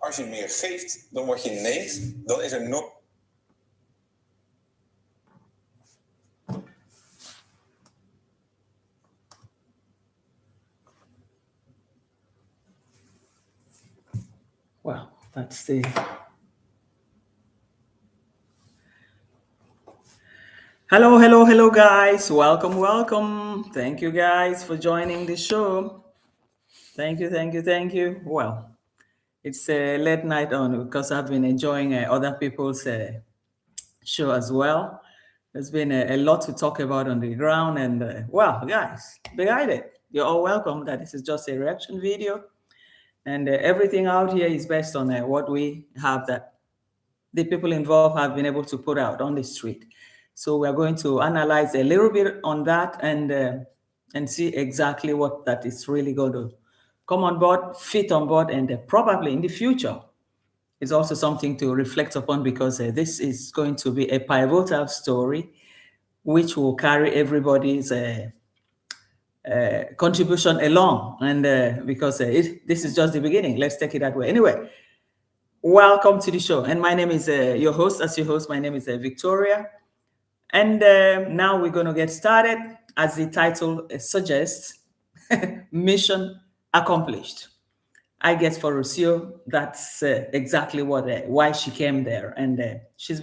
als je meer geeft dan wat je neemt, dan is er nog... Well, that's the... Hello, guys. Welcome. Thank you, guys, for joining the show. Thank you. Well, it's a late night on because I've been enjoying other people's show as well. There's been a lot to talk about on the ground, and well, guys, behind it, you're all welcome. That this is just a reaction video, and everything out here is based on what we have that the people involved have been able to put out on the street. So we're going to analyze a little bit on that and see exactly what that is really going to come on board, fit on board, and probably in the future is also something to reflect upon because this is going to be a pivotal story which will carry everybody's contribution along. And because this is just the beginning, let's take it that way. Anyway, welcome to the show. And my name is your host. As your host, my name is Victoria. And now we're going to get started. As the title suggests, mission accomplished. I guess for Rocio, that's exactly what why she came there. And she's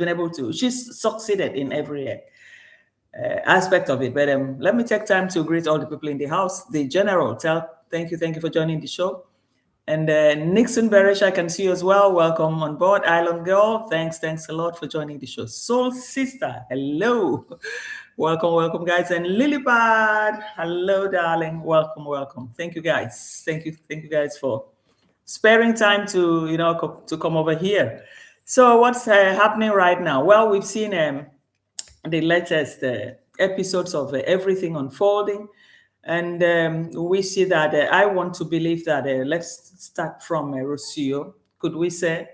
succeeded in every aspect of it. But let me take time to greet all the people in the house. The general, thank you for joining the show. And Nixon Beresh, I can see you as well. Welcome on board. Island Girl, thanks a lot for joining the show. Soul Sister, hello. Welcome, guys. And Lilipad, hello, darling. Welcome. Thank you, guys. Thank you guys for sparing time to to come over here. So what's happening right now? Well, we've seen the latest episodes of Everything Unfolding. And we see that I want to believe that let's start from Rocio. Could we say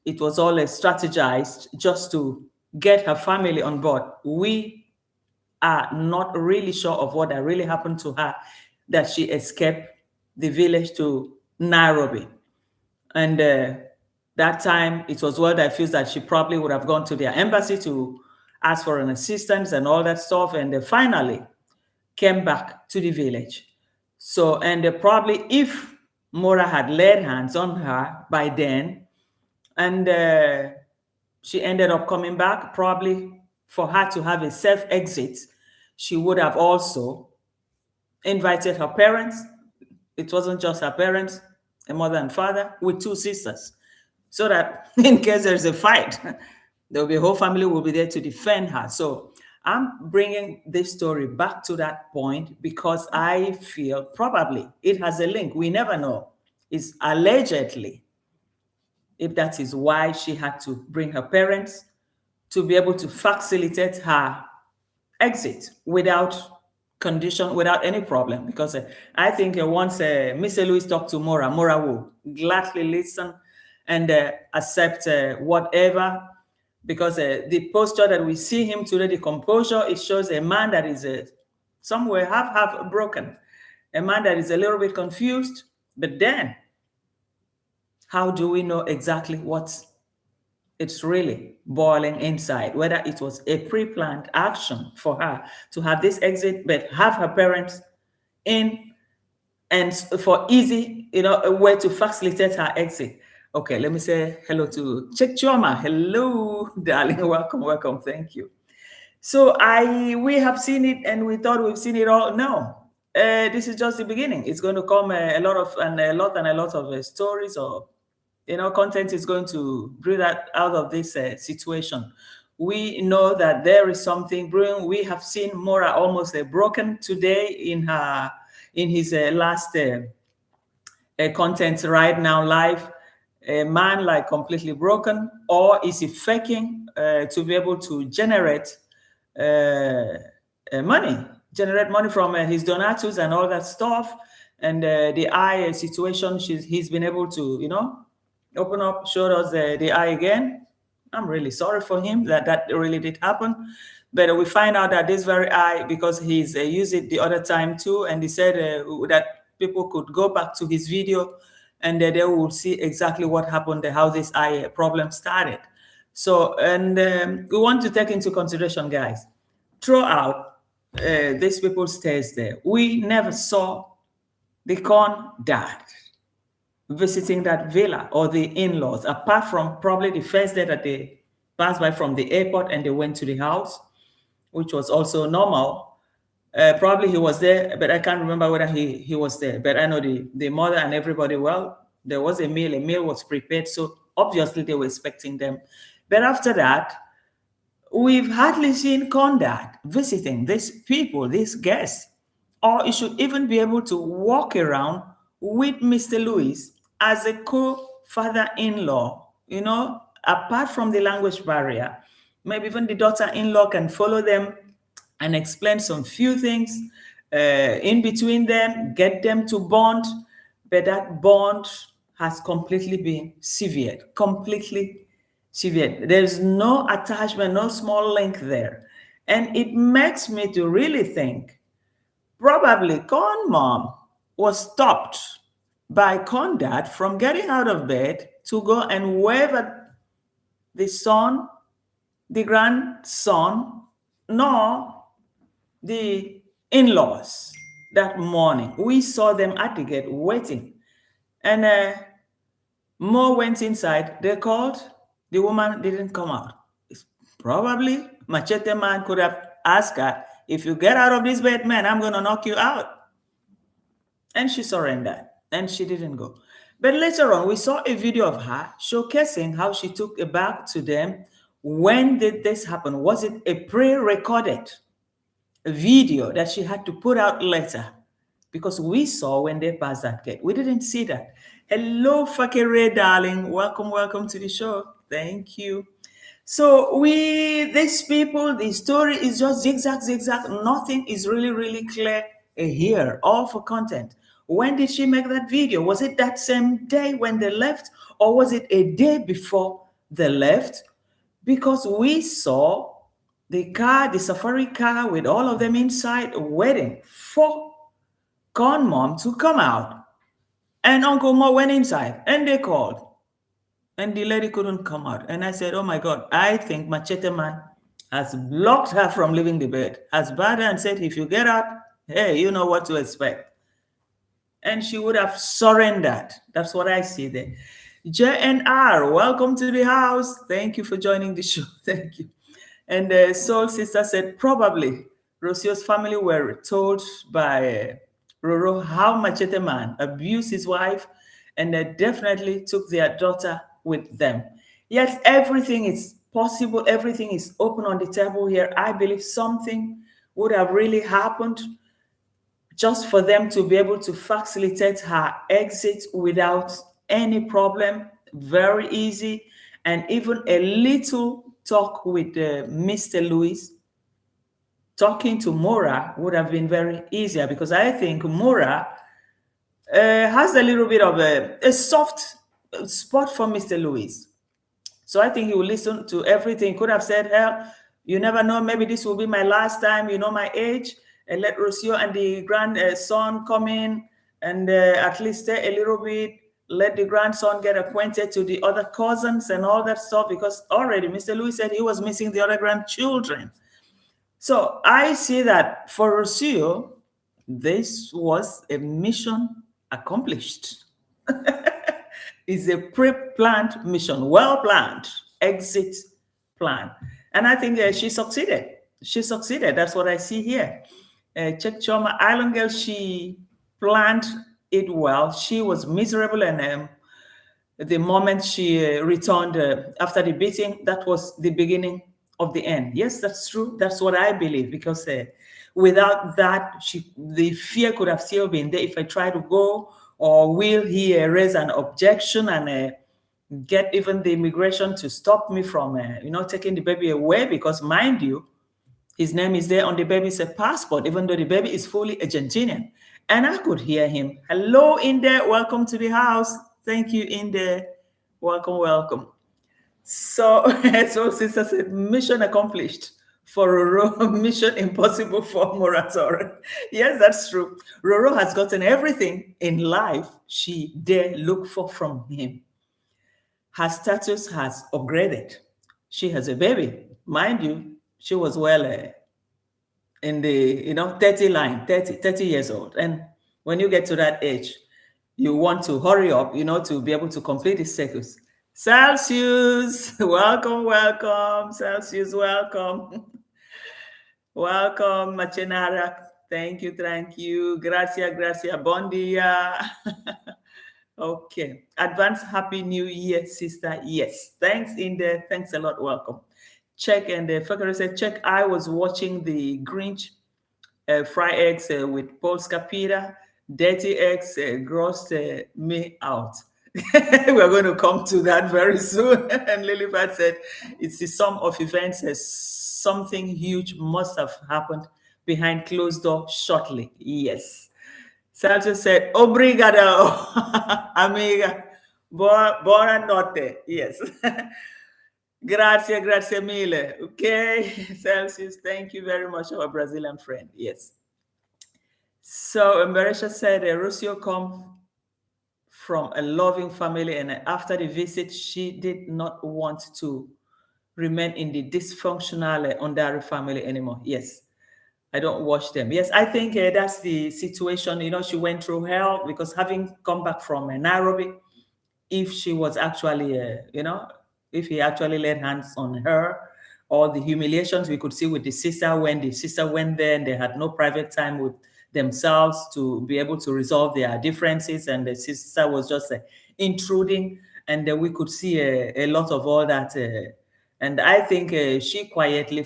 it was all strategized just to get her family on board? We are not really sure of what really happened to her, that she escaped the village to Nairobi. And that time it was well diffused that she probably would have gone to their embassy to ask for an assistance and all that stuff. And finally came back to the village. So, and probably if Mora had laid hands on her by then, and she ended up coming back, probably for her to have a safe exit, she would have also invited her parents. It wasn't just her parents, a mother and father with two sisters, so that in case there's a fight, the whole family will be there to defend her. So I'm bringing this story back to that point because I feel probably it has a link. We never know. It's allegedly, if that is why she had to bring her parents to be able to facilitate her exit without condition, without any problem. Because I think once Miss Louise talked to Mora will gladly listen and accept whatever. Because the posture that we see him today, the composure, it shows a man that is somewhere half broken, a man that is a little bit confused. But then, how do we know exactly what it's really boiling inside? Whether it was a pre-planned action for her to have this exit, but have her parents in, and for easy, a way to facilitate her exit. Okay, let me say hello to Chekchoma. Hello, darling. Welcome. Thank you. So we have seen it, and we thought we've seen it all. No, this is just the beginning. It's going to come a lot of stories, or content is going to bring that out of this situation. We know that there is something brewing. We have seen Mora almost broken today in his last content right now live. A man like completely broken, or is he faking to be able to generate money from his donatus and all that stuff? And the eye situation, he's been able to open up, showed us the eye again. I'm really sorry for him that really did happen. But we find out that this very eye, because he's used it the other time too, and he said that people could go back to his video and they will see exactly what happened, how this eye problem started. So, and we want to take into consideration, guys, throughout these people's stays there, we never saw the corn dad visiting that villa or the in-laws, apart from probably the first day that they passed by from the airport and they went to the house, which was also normal. Probably he was there, but I can't remember whether he was there. But I know the mother and everybody, well, there was a meal was prepared. So obviously they were expecting them. But after that, we've hardly seen Condat visiting these people, these guests, or he should even be able to walk around with Mr. Lewis as a co-father-in-law, apart from the language barrier. Maybe even the daughter-in-law can follow them and explain some few things in between them, get them to bond, but that bond has completely been severed, completely severed. There's no attachment, no small link there. And it makes me to really think, probably Con Mom was stopped by Con Dad from getting out of bed to go and wave at the son, the grandson, nor the in-laws that morning. We saw them at the gate waiting. And Mo went inside. They called. The woman didn't come out. Probably Machete Man could have asked her, if you get out of this bed, man, I'm going to knock you out. And she surrendered. And she didn't go. But later on, we saw a video of her showcasing how she took it back to them. When did this happen? Was it a pre-recorded video that she had to put out later? Because we saw when they passed that gate. We didn't see that. Hello, Fakere, darling. Welcome to the show. Thank you. So these people, the story is just zigzag. Nothing is really clear here, all for content. When did she make that video? Was it that same day when they left, or was it a day before they left? Because we saw the car, the safari car with all of them inside waiting for Con Mom to come out. And Uncle Mo went inside and they called. And the lady couldn't come out. And I said, oh my God, I think Machete Man has blocked her from leaving the bed, has barred her and said, if you get out, hey, you know what to expect. And she would have surrendered. That's what I see there. JNR, welcome to the house. Thank you for joining the show. Thank you. And the Soul Sister said, probably Rocio's family were told by Roro how Machete Man abused his wife, and they definitely took their daughter with them. Yes, everything is possible. Everything is open on the table here. I believe something would have really happened just for them to be able to facilitate her exit without any problem. Very easy. And even a little talk with Mr. Lewis, talking to Mora would have been very easier, because I think Mora has a little bit of a soft spot for Mr. Lewis. So I think he will listen to everything. Could have said, hell, you never know, maybe this will be my last time, you know my age, and let Rocio and the grandson come in and at least stay a little bit, let the grandson get acquainted to the other cousins and all that stuff, because already Mr. Lewis said he was missing the other grandchildren. So I see that for Rocio, this was a mission accomplished. It's a pre-planned mission, well-planned exit plan. And I think she succeeded. She succeeded. That's what I see here. Check Choma Island Girl, she planned it well. She was miserable, and the moment she returned after the beating, that was the beginning of the end. Yes, that's true. That's what I believe, because without that, the fear could have still been there. If I try to go, or will he raise an objection and get even the immigration to stop me from, taking the baby away? Because mind you, his name is there on the baby's passport, even though the baby is fully Argentinian. And I could hear him. Hello, Inde. Welcome to the house. Thank you, Inde. Welcome. So Sister said, mission accomplished for Roro, Mission Impossible for Moratorium. Yes, that's true. Roro has gotten everything in life she dare look for from him. Her status has upgraded. She has a baby. Mind you, she was well in the 30 line, 30 years old. And when you get to that age, you want to hurry up, to be able to complete the circus. Celsius, welcome, welcome. Celsius, welcome. Welcome, Machenara. Thank you, thank you. Gracia, bon dia. Okay. Advance Happy New Year, sister. Yes. Thanks, Inde. Thanks a lot. Welcome. Check, and the Fakari said, check. I was watching the Grinch fry eggs with Polska pita. Dirty eggs grossed me out. We're going to come to that very soon. And Lilibet said, it's the sum of events as something huge must have happened behind closed door shortly. Yes. Salsa said, obrigado, amiga. Buona notte. Yes. Grazie mille. Okay. Celsius, thank you very much, our Brazilian friend. Yes. So Mberesha said, Rusio come from a loving family, and after the visit, she did not want to remain in the dysfunctional Ondari family anymore. Yes. I don't watch them. Yes, I think that's the situation. She went through hell because having come back from Nairobi, if she was actually, if he actually laid hands on her, all the humiliations we could see with the sister when the sister went there and they had no private time with themselves to be able to resolve their differences, and the sister was just intruding, and we could see a lot of all that. And I think she quietly,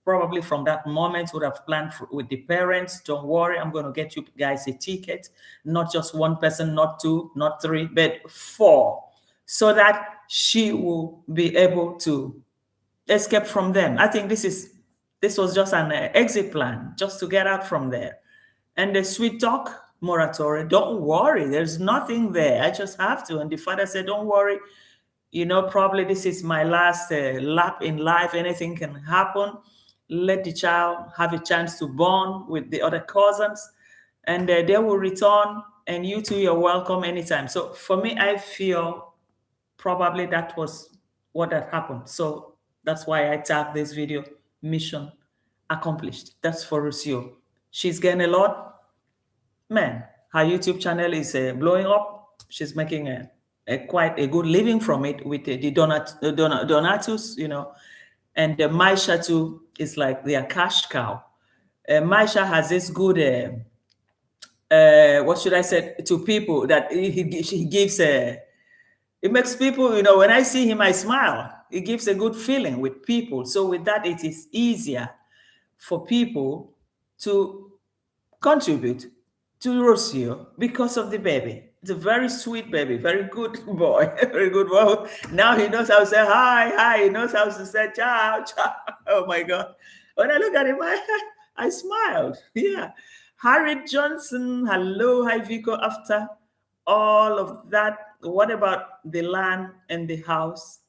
probably from that moment, would have planned with the parents, don't worry, I'm going to get you guys a ticket, not just one person, not two, not three, but 4, so that she will be able to escape from them. I think this was just an exit plan, just to get out from there. And the sweet talk moratorium, don't worry, there's nothing there. I just have to. And the father said, don't worry, probably this is my last lap in life. Anything can happen. Let the child have a chance to bond with the other cousins, and they will return, and you too, you're welcome anytime. So for me, I feel probably that was what had happened. So that's why I tagged this video, mission accomplished. That's for Rusio. She's getting a lot. Man, her YouTube channel is blowing up. She's making quite a good living from it with the donatus, and the Maisha too is like their cash cow. Maisha has this good, what should I say, to people that he gives, it makes people, when I see him, I smile. It gives a good feeling with people. So with that, it is easier for people to contribute to Rocio because of the baby. It's a very sweet baby, very good boy, very good boy. Now he knows how to say hi, he knows how to say ciao, ciao. Oh my God. When I look at him, I smiled. Yeah. Harry Johnson, hello, hi Vico. After all of that, what about the land and the house?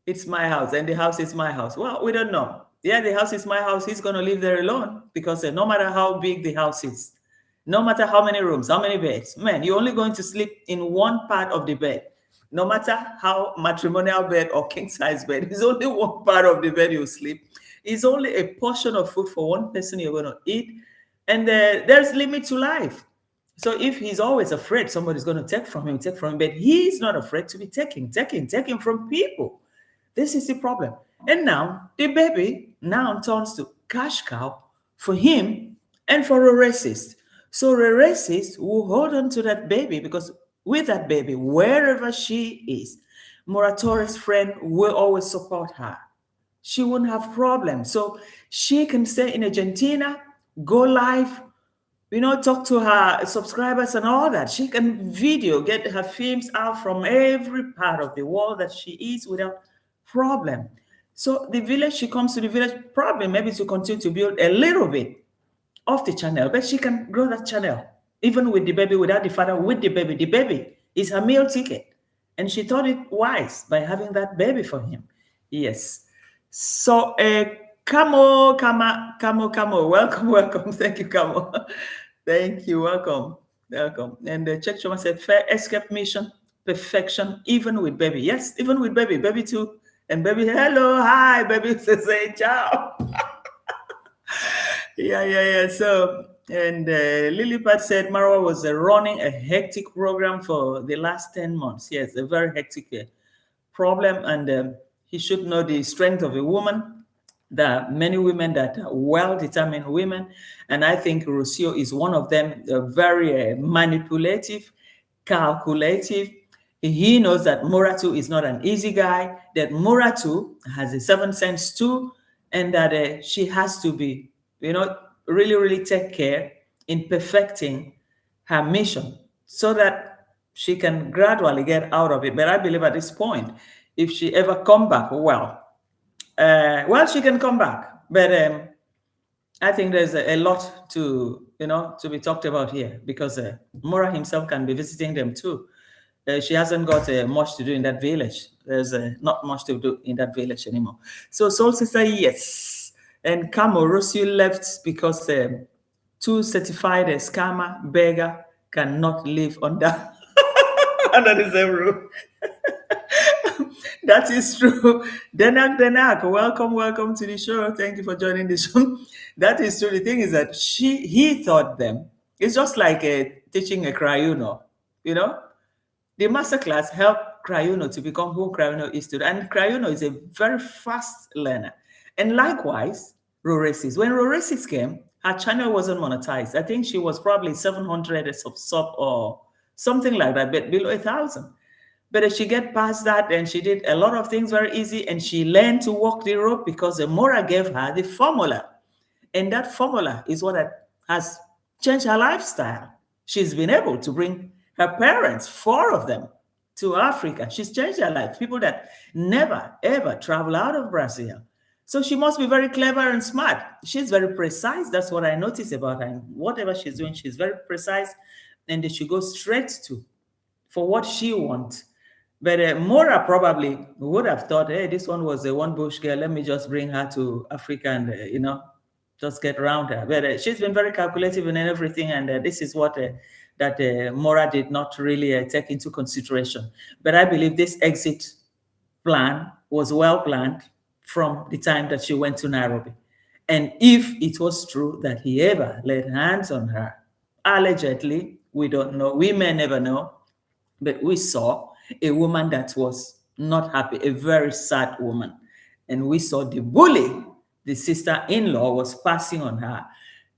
It's my house, and the house is my house. Well, we don't know. Yeah, the house is my house. He's going to live there alone because no matter how big the house is, no matter how many rooms, how many beds, man, you're only going to sleep in one part of the bed. No matter how matrimonial bed or king size bed, it's only one part of the bed you sleep. It's only a portion of food for one person you're going to eat. And there's limit to life. So if he's always afraid somebody's going to take from him, but he's not afraid to be taking from people. This is the problem. And now the baby now turns to cash cow for him and for Roracist. So Roracist will hold on to that baby, because with that baby, wherever she is, Moratori's friend will always support her. She wouldn't have problems. So she can stay in Argentina, go live, talk to her subscribers and all that. She can get her films out from every part of the world that she is without problem. So the village, she comes to the village, probably maybe to continue to build a little bit of the channel, but she can grow that channel, even with the baby, without the father, with the baby. The baby is her meal ticket. And she thought it wise by having that baby for him. Yes. So Camo. Welcome. Thank you, Camo. Thank you. Welcome. And Check Choma said, fair escape mission, perfection, even with baby. Yes, even with baby. Baby too. And baby, hello, hi, baby. Say ciao. Yeah. So, and Lilipad said Marwa was running a hectic program for the last 10 months. Yes, a very hectic problem. And he should know the strength of a woman. There are many women that are well-determined women. And I think Rocio is one of them, very manipulative, calculative. He knows that Muratu is not an easy guy, that Muratu has a seventh sense too, and that she has to be, really take care in perfecting her mission so that she can gradually get out of it. But I believe at this point, if she ever come back, she can come back. But I think there's a lot to be talked about here, because Mora himself can be visiting them too. She hasn't got much to do in that village. There's not much to do in that village anymore. So Soul Sister, yes. And Kamo Rosu left because two certified scammer beggar cannot live under under the same roof. That is true. Denak, welcome to the show. Thank you for joining the show. That is true. The thing is that he taught them. It's just like teaching a Crayuno, The masterclass helped Crayuno to become who Crayuno is today. And Crayuno is a very fast learner. And likewise, Roracist. When Roracist came, her channel wasn't monetized. I think she was probably 700 of sub or something like that, but below 1,000. But she get past that, and she did a lot of things very easy, and she learned to walk the rope because the Mora gave her the formula. And that formula is what has changed her lifestyle. She's been able to bring her parents, 4 of them, to Africa. She's changed her life. People that never, ever travel out of Brazil. So she must be very clever and smart. She's very precise. That's what I notice about her. And whatever she's doing, she's very precise. And she goes straight for what she wants. But Mora probably would have thought, hey, this one was a one bush girl. Let me just bring her to Africa and, just get around her. But she's been very calculative in everything. And this is what that Mora did not really take into consideration. But I believe this exit plan was well planned from the time that she went to Nairobi. And if it was true that he ever laid hands on her, allegedly, we don't know. We may never know. But we saw a woman that was not happy, a very sad woman. And we saw the bully the sister-in-law was passing on her.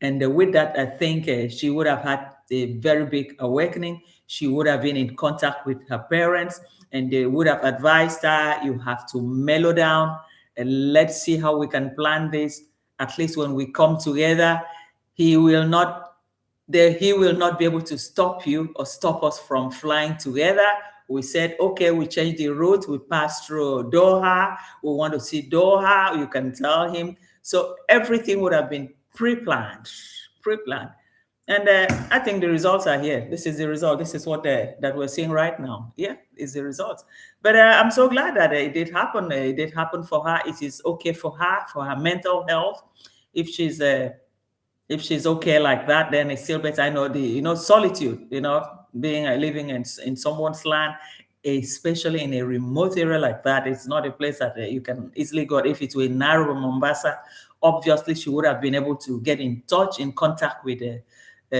And with that, I think she would have had a very big awakening. She would have been in contact with her parents, and they would have advised her, you have to mellow down, and let's see how we can plan this. At least when we come together, he will not be able to stop you or stop us from flying together. We said, okay, we changed the route. We passed through Doha. We want to see Doha. You can tell him. So everything would have been pre-planned. And I think the results are here. This is the result. This is what that we're seeing right now. Yeah, it's the results. But I'm so glad that it did happen. It did happen for her. It is okay for her mental health. If she's okay like that, then it's still better. I know solitude, living in someone's land, especially in a remote area like that. It's not a place that you can easily go. If it were in Nairobi, Mombasa, obviously she would have been able to get in contact with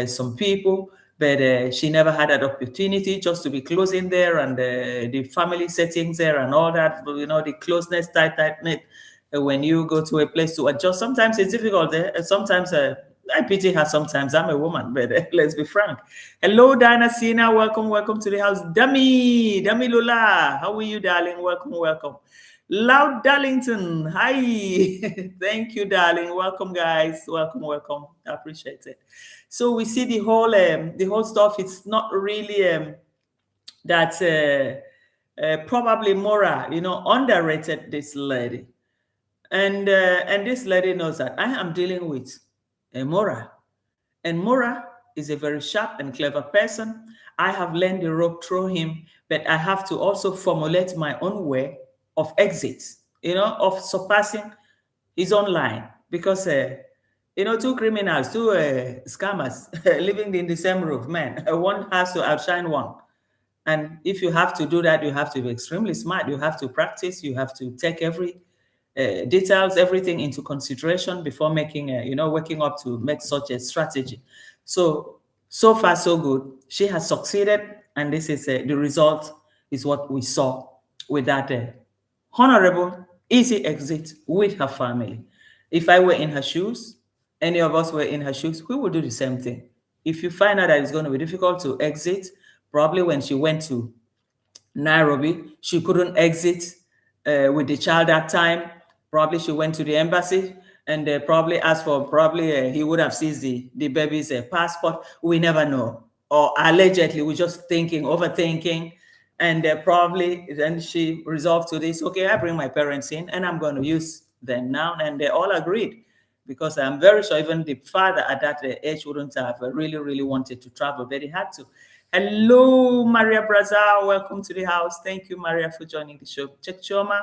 some people, but she never had that opportunity just to be close in there, and the family settings there and all that, the closeness, tight-knit. When you go to a place to adjust, sometimes it's difficult. Sometimes I pity her sometimes. I'm a woman, but let's be frank. Hello, Diana Sina. Welcome to the house. Dami Lula. How are you, darling? Welcome. Loud Darlington. Hi. Thank you, darling. Welcome, guys. Welcome. I appreciate it. So we see the whole stuff. It's not really that probably Mora, underrated this lady. And this lady knows that I am dealing with Mora. And Mora is a very sharp and clever person. I have learned the rope through him, but I have to also formulate my own way of exit, of surpassing his own line because, two criminals, two scammers living in the same roof, man, one has to outshine one. And if you have to do that, you have to be extremely smart. You have to practice. You have to take every details, everything into consideration before making, waking up to make such a strategy. So far, so good. She has succeeded. And this is the result is what we saw with that honorable, easy exit with her family. If I were in her shoes, any of us were in her shoes, we would do the same thing. If you find out that it's going to be difficult to exit, probably when she went to Nairobi, she couldn't exit with the child that time. Probably she went to the embassy and probably asked for, he would have seized the baby's passport. We never know. Or allegedly, we're just overthinking. And probably then she resolved to this, okay, I bring my parents in and I'm going to use them now. And they all agreed because I'm very sure even the father at that age wouldn't have really, really wanted to travel, but he had to. Hello, Maria Brazil. Welcome to the house. Thank you, Maria, for joining the show. Chek Choma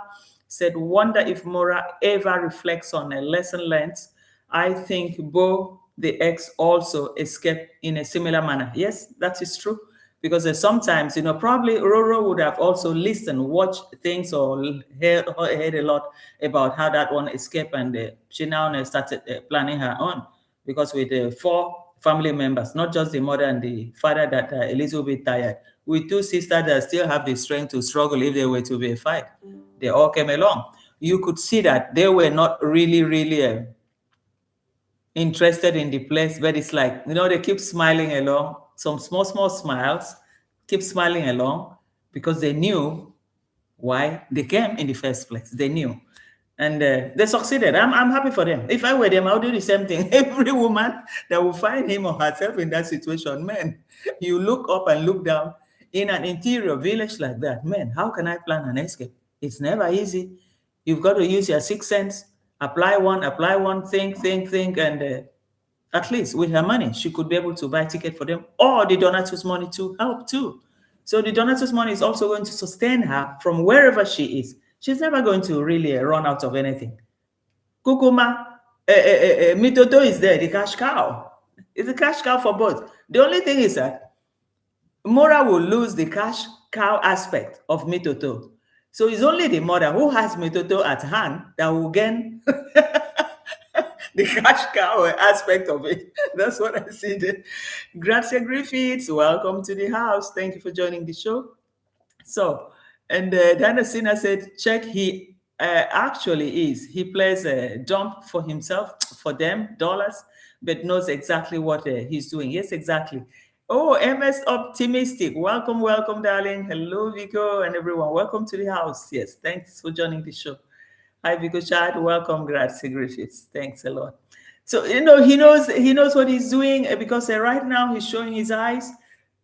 said, wonder if Mora ever reflects on a lesson learned. I think Bo, the ex, also escaped in a similar manner. Yes, that is true. Because sometimes, probably Roro would have also listened, watched things, or heard a lot about how that one escaped, and she now started planning her own. Because with 4 family members, not just the mother and the father that are a little bit tired, with 2 sisters that still have the strength to struggle if they were to be a fight, they all came along. You could see that they were not really, really interested in the place, but it's like, they keep smiling along, some small smiles, keep smiling along because they knew why they came in the first place. They knew. And they succeeded. I'm happy for them. If I were them, I would do the same thing. Every woman that will find him or herself in that situation, man, you look up and look down in an interior village like that, man, how can I plan an escape? It's never easy. You've got to use your 6th sense, apply one, think, and at least with her money, she could be able to buy a ticket for them, or the donatus money to help too. So the donatus money is also going to sustain her from wherever she is. She's never going to really run out of anything. Kukuma, Mitoto is there, the cash cow. It's a cash cow for both. The only thing is that Mora will lose the cash cow aspect of Mitoto. So it's only the mother who has Mitoto at hand that will gain the cash cow aspect of it. That's what I see there. Gracia Griffiths, welcome to the house. Thank you for joining the show. So, and Dana Sina said, check, he actually is. He plays a dump for himself, for them, dollars, but knows exactly what he's doing. Yes, exactly. Oh, MS Optimistic. Welcome, darling. Hello, Vico, and everyone. Welcome to the house. Yes, thanks for joining the show. Hi, Vico Chad. Welcome, Grazie Griffiths. Thanks a lot. So, he knows what he's doing because right now he's showing his eyes.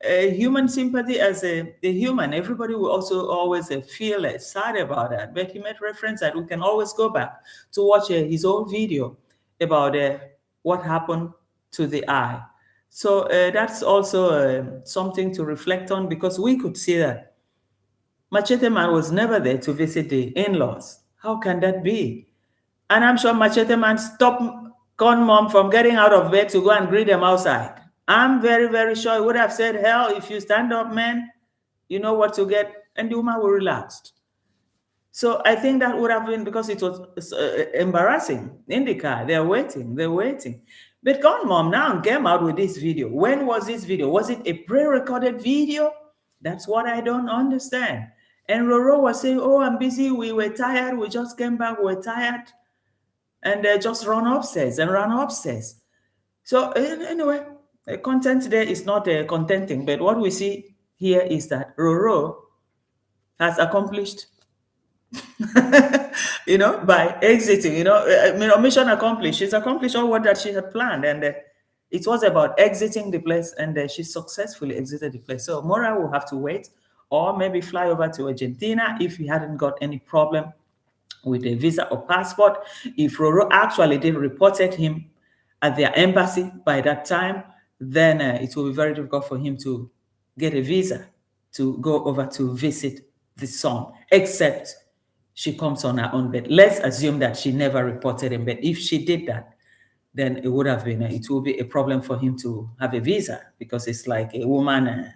Human sympathy as a human. Everybody will also always feel sad about that. But he made reference that we can always go back to watch his old video about what happened to the eye. So that's also something to reflect on, because we could see that Machete Man was never there to visit the in-laws. How can that be? And I'm sure Machete Man stopped Con Mom from getting out of bed to go and greet them outside. I'm very, very sure he would have said, hell, if you stand up, man, you know what to get. And the woman will relaxed. So I think that would have been because it was embarrassing in the car. They're waiting. But Con Mom now came out with this video. When was this video? Was it a pre-recorded video? That's what I don't understand. And Roro was saying, oh, I'm busy. We were tired. We just came back. We're tired. And they just ran upstairs. So anyway, the content there is not contenting. But what we see here is that Roro has accomplished, by exiting, mission accomplished. She's accomplished all what that she had planned. And it was about exiting the place, and she successfully exited the place. So Mora will have to wait, or maybe fly over to Argentina if he hadn't got any problem with a visa or passport. If Roro actually did reported him at their embassy by that time, then it will be very difficult for him to get a visa to go over to visit the son, except she comes on her own bed. Let's assume that she never reported him, but if she did that, then it would have been, it will be a problem for him to have a visa, because it's like a woman,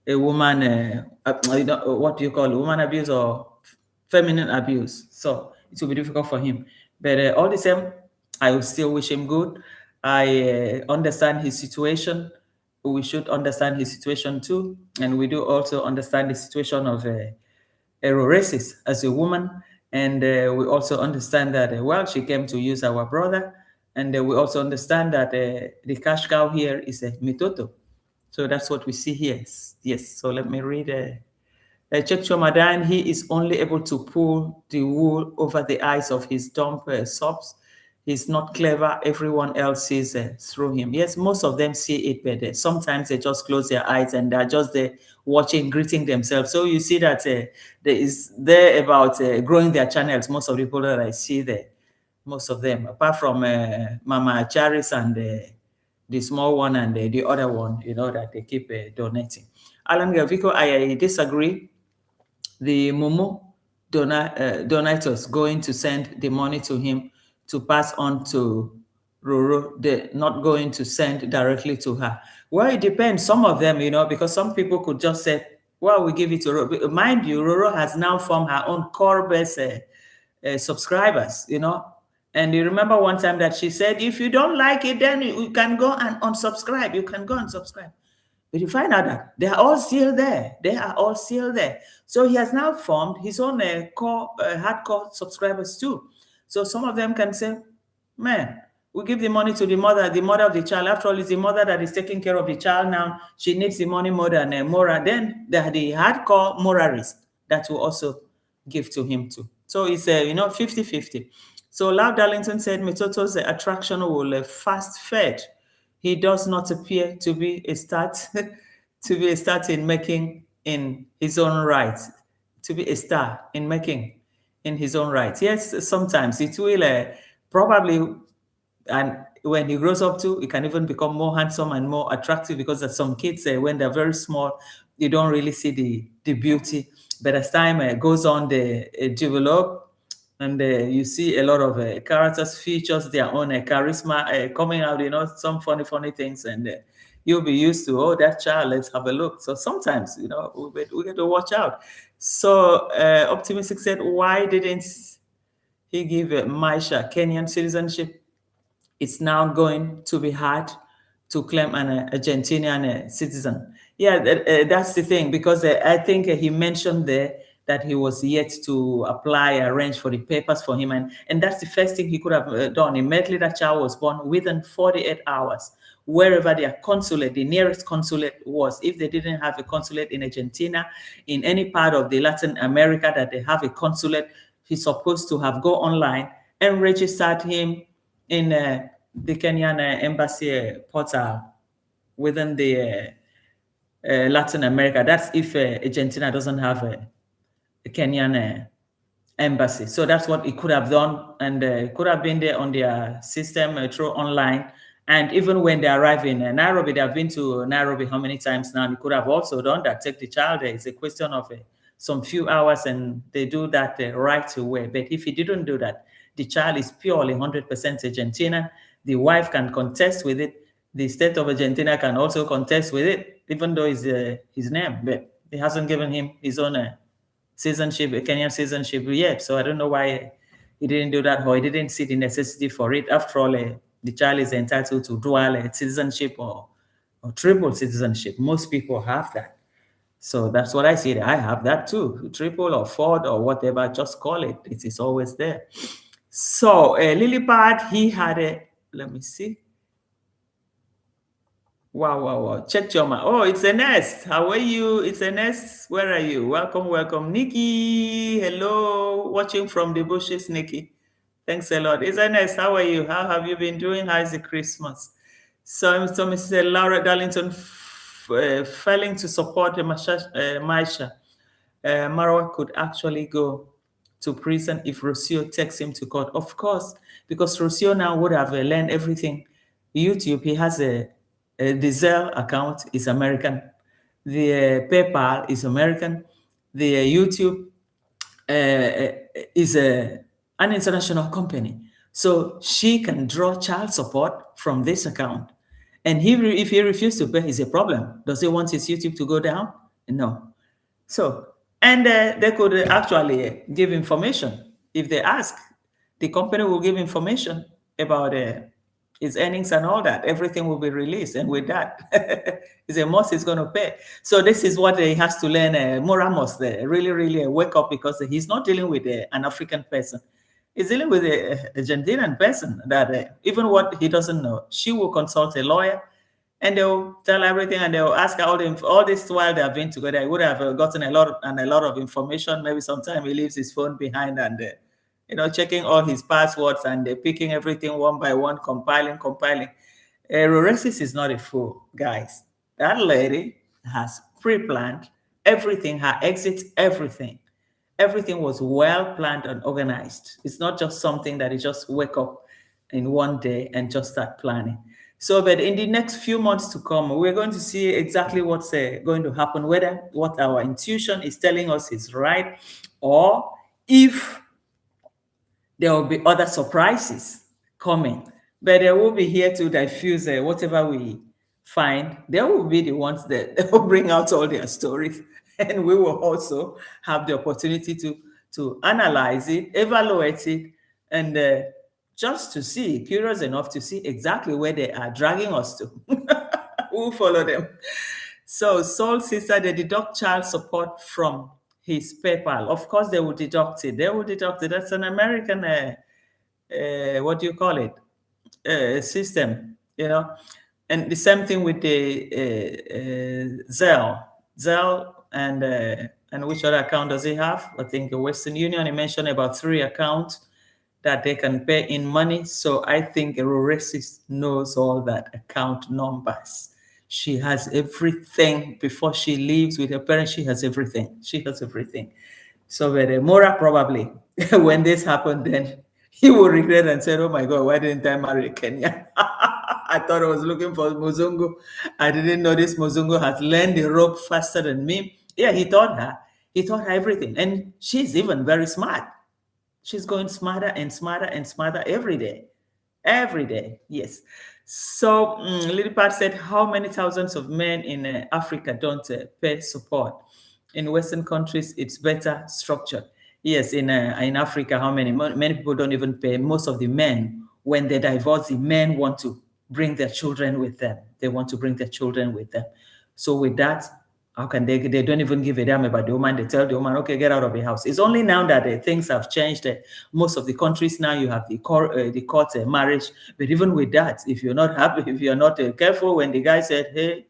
what do you call it, woman abuse or feminine abuse. So it will be difficult for him. But all the same, I will still wish him good. I understand his situation. We should understand his situation too. And we do also understand the situation of a Roracist as a woman. And we also understand that, well, she came to use our brother. And we also understand that the cash cow here is a Mitoto. So that's what we see here. Yes. So let me read. Check Chomadan, he is only able to pull the wool over the eyes of his dumb subs. He's not clever. Everyone else sees through him. Yes, most of them see it, but sometimes they just close their eyes and they're just there watching, greeting themselves. So you see that there about growing their channels. Most of the people that I see there, most of them, apart from Mama Charis and the small one and the other one, that they keep donating. Alan Gavico, I disagree. The Momo donators going to send the money to him to pass on to Roro. They're not going to send directly to her. Well, it depends. Some of them, because some people could just say, well, we give it to Roro. Mind you, Roro has now formed her own core base subscribers, And you remember one time that she said, if you don't like it, then you can go and unsubscribe. You can go and subscribe. But you find out that they are all still there. They are all still there. So he has now formed his own hardcore subscribers too. So some of them can say, man, we give the money to the mother of the child. After all, it's the mother that is taking care of the child now. She needs the money more than Mora. Then there are the hardcore moralists that will also give to him too. So it's 50-50. So Lau Darlington said Mitoto's attraction will fast fed. He does not appear to be a start in making in his own right. To be a star in making in his own right. Yes, sometimes it will probably, and when he grows up too, he can even become more handsome and more attractive, because there's some kids when they're very small, you don't really see the beauty. But as time goes on, they develop. And you see a lot of characters, features their own charisma coming out, some funny things. And you'll be used to, that child, let's have a look. So sometimes, we get to watch out. So Optimistic said, why didn't he give Maisha Kenyan citizenship? It's now going to be hard to claim an Argentinian citizen. Yeah, that's the thing, because I think he mentioned there that he was yet to apply, arrange for the papers for him. And that's the first thing he could have done. Immediately that child was born, within 48 hours, wherever their consulate, the nearest consulate was. If they didn't have a consulate in Argentina, in any part of the Latin America that they have a consulate, he's supposed to have go online and registered him in the Kenyan embassy portal within the Latin America. That's if Argentina doesn't have a Kenyan embassy. So that's what it could have done, and could have been there on their system through online. And even when they arrive in Nairobi, they have been to Nairobi how many times now? They could have also done that, take the child there. It's a question of some few hours, and they do that right away. But if he didn't do that, the child is purely 100% Argentinian. The wife can contest with it. The state of Argentina can also contest with it, even though it's his name. But he hasn't given him his own citizenship, Kenyan citizenship yet. So I don't know why he didn't do that, or he didn't see the necessity for it. After all, the child is entitled to dual citizenship or triple citizenship. Most people have that. So that's what I see. I have that too, triple or fourth or whatever, just call it. It is always there. So Lilipad, he had a, let me see. Wow. Check Choma. Oh, it's a nest. How are you? It's a nest. Where are you? Welcome. Nikki, hello. Watching from the bushes, Nikki. Thanks a lot. It's a nest. How are you? How have you been doing? How is the Christmas? So Mrs. Laura Darlington failing to support Maisha. Marwa could actually go to prison if Rocio takes him to court. Of course, because Rocio now would have learned everything. YouTube, he has the Zelle account is American. The PayPal is American. The YouTube is an international company. So she can draw child support from this account. And if he refuses to pay, it's a problem. Does he want his YouTube to go down? No. So, and they could actually give information. If they ask, the company will give information about his earnings and all that. Everything will be released. And with that, it's a must, he's going to pay. So this is what he has to learn. Mora must really, really wake up, because he's not dealing with an African person. He's dealing with a Argentinian person that even what he doesn't know, she will consult a lawyer, and they'll tell everything, and they'll ask her all this while they have been together. He would have gotten a lot of information. Maybe sometime he leaves his phone behind, and checking all his passwords, and picking everything one by one, compiling. Roracist is not a fool, guys. That lady has pre-planned everything, her exits, everything. Everything was well planned and organized. It's not just something that you just wake up in one day and just start planning. So, but in the next few months to come, we're going to see exactly what's going to happen, whether what our intuition is telling us is right, or if there will be other surprises coming. But they will be here to diffuse whatever we find. They will be the ones that will bring out all their stories, and we will also have the opportunity to analyze it, evaluate it, and just to see, curious enough to see exactly where they are dragging us to. We'll follow them. So Saul's sister, they deduct child support from his PayPal. Of course, they will deduct it. That's an American, what do you call it, system, And the same thing with the Zelle, and which other account does he have? I think the Western Union, he mentioned about 3 accounts that they can pay in money. So I think a racist knows all that account numbers. She has everything. Before she leaves with her parents, she has everything. So Mora probably, when this happened, then he will regret and say, oh my God, why didn't I marry Kenya? I thought I was looking for Muzungu. I didn't know this Muzungu has learned the rope faster than me. Yeah, he taught her everything. And she's even very smart. She's going smarter and smarter and smarter every day. Every day, yes. So Lilipad said, how many thousands of men in Africa don't pay support? In Western countries, it's better structured. Yes, in Africa, how many people don't even pay? Most of the men, when they divorce, the men want to bring their children with them. They want to bring their children with them. So with that, how can they don't even give a damn about the woman. They tell the woman, okay, get out of the house. It's only now that things have changed. Most of the countries now, you have the court marriage. But even with that, if you're not happy, if you're not careful, when the guy said, hey,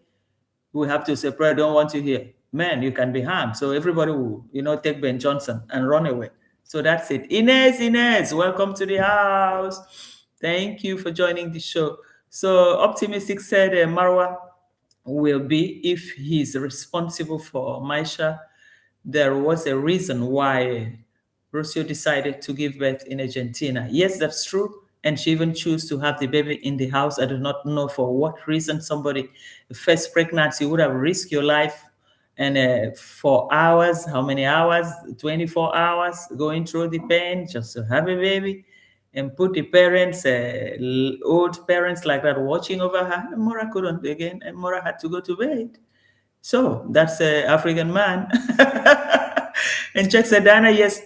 we have to separate, I don't want you here, man, you can be harmed. So everybody will, take Ben Johnson and run away. So that's it. Inez, welcome to the house. Thank you for joining the show. So Optimistic said, Marwa will be if he's responsible for Maisha. There was a reason why Rocio decided to give birth in Argentina. Yes, that's true. And she even chose to have the baby in the house. I do not know for what reason somebody, first pregnancy, would have risked your life. And for hours, how many hours? 24 hours going through the pain just to have a baby. And put the parents, old parents like that, watching over her. And Mora couldn't again, and Mora had to go to bed. So that's an African man. And Check said, Dana, yes,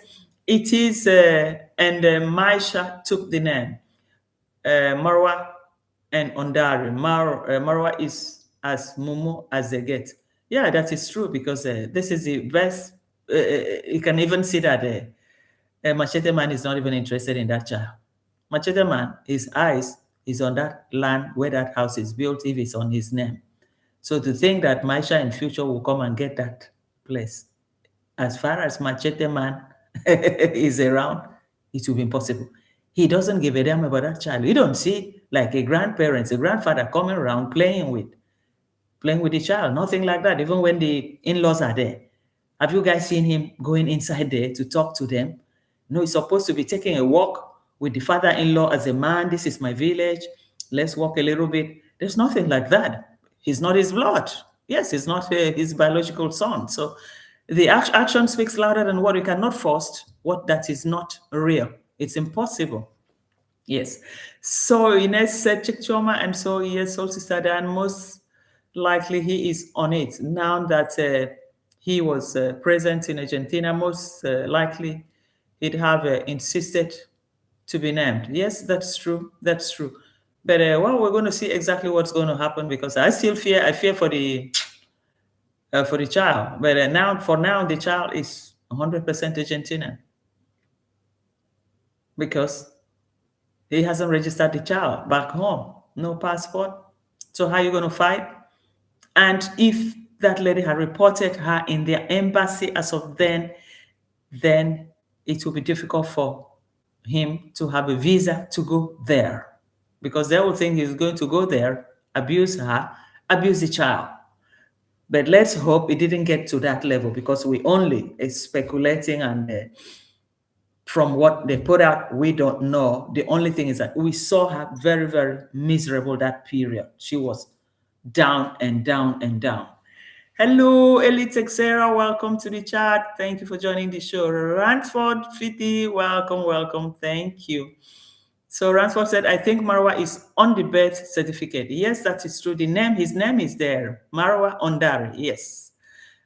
it is. And Maisha took the name. Marwa and Ondari. Marwa is as Mumu as they get. Yeah, that is true, because this is the best. You can even see that Machete Man is not even interested in that child. Machete Man, his eyes is on that land where that house is built, if it's on his name. So to think that Maisha in future will come and get that place, as far as Machete Man is around, it will be impossible. He doesn't give a damn about that child. You don't see like a grandfather coming around playing with the child. Nothing like that, even when the in-laws are there. Have you guys seen him going inside there to talk to them? No, he's supposed to be taking a walk with the father-in-law as a man. This is my village. Let's walk a little bit. There's nothing like that. He's not his blood. Yes, he's not his biological son. So The action speaks louder than word. You cannot force what that is not real. It's impossible. Yes. So Ines said Chikchoma, and so yes, Soul Sister Dan, most likely he is on it. Now that he was present in Argentina, most likely he'd have insisted to be named. Yes, that's true. That's true. But well, we're going to see exactly what's going to happen, because I fear for the child. But for now, the child is 100% Argentinian, because he hasn't registered the child back home. No passport. So how are you going to fight? And if that lady had reported her in their embassy as of then it will be difficult for him to have a visa to go there, because they will think he's going to go there, abuse her, abuse the child. But let's hope it didn't get to that level, because we only are speculating, and from what they put out, we don't know. The only thing is that we saw her very, very miserable that period. She was down and down and down. Hello, Elite Texera, welcome to the chat. Thank you for joining the show. Ransford Fiti, welcome. Thank you. So Ransford said, I think Marwa is on the birth certificate. Yes, that is true. His name is there. Marwa Ondari, yes.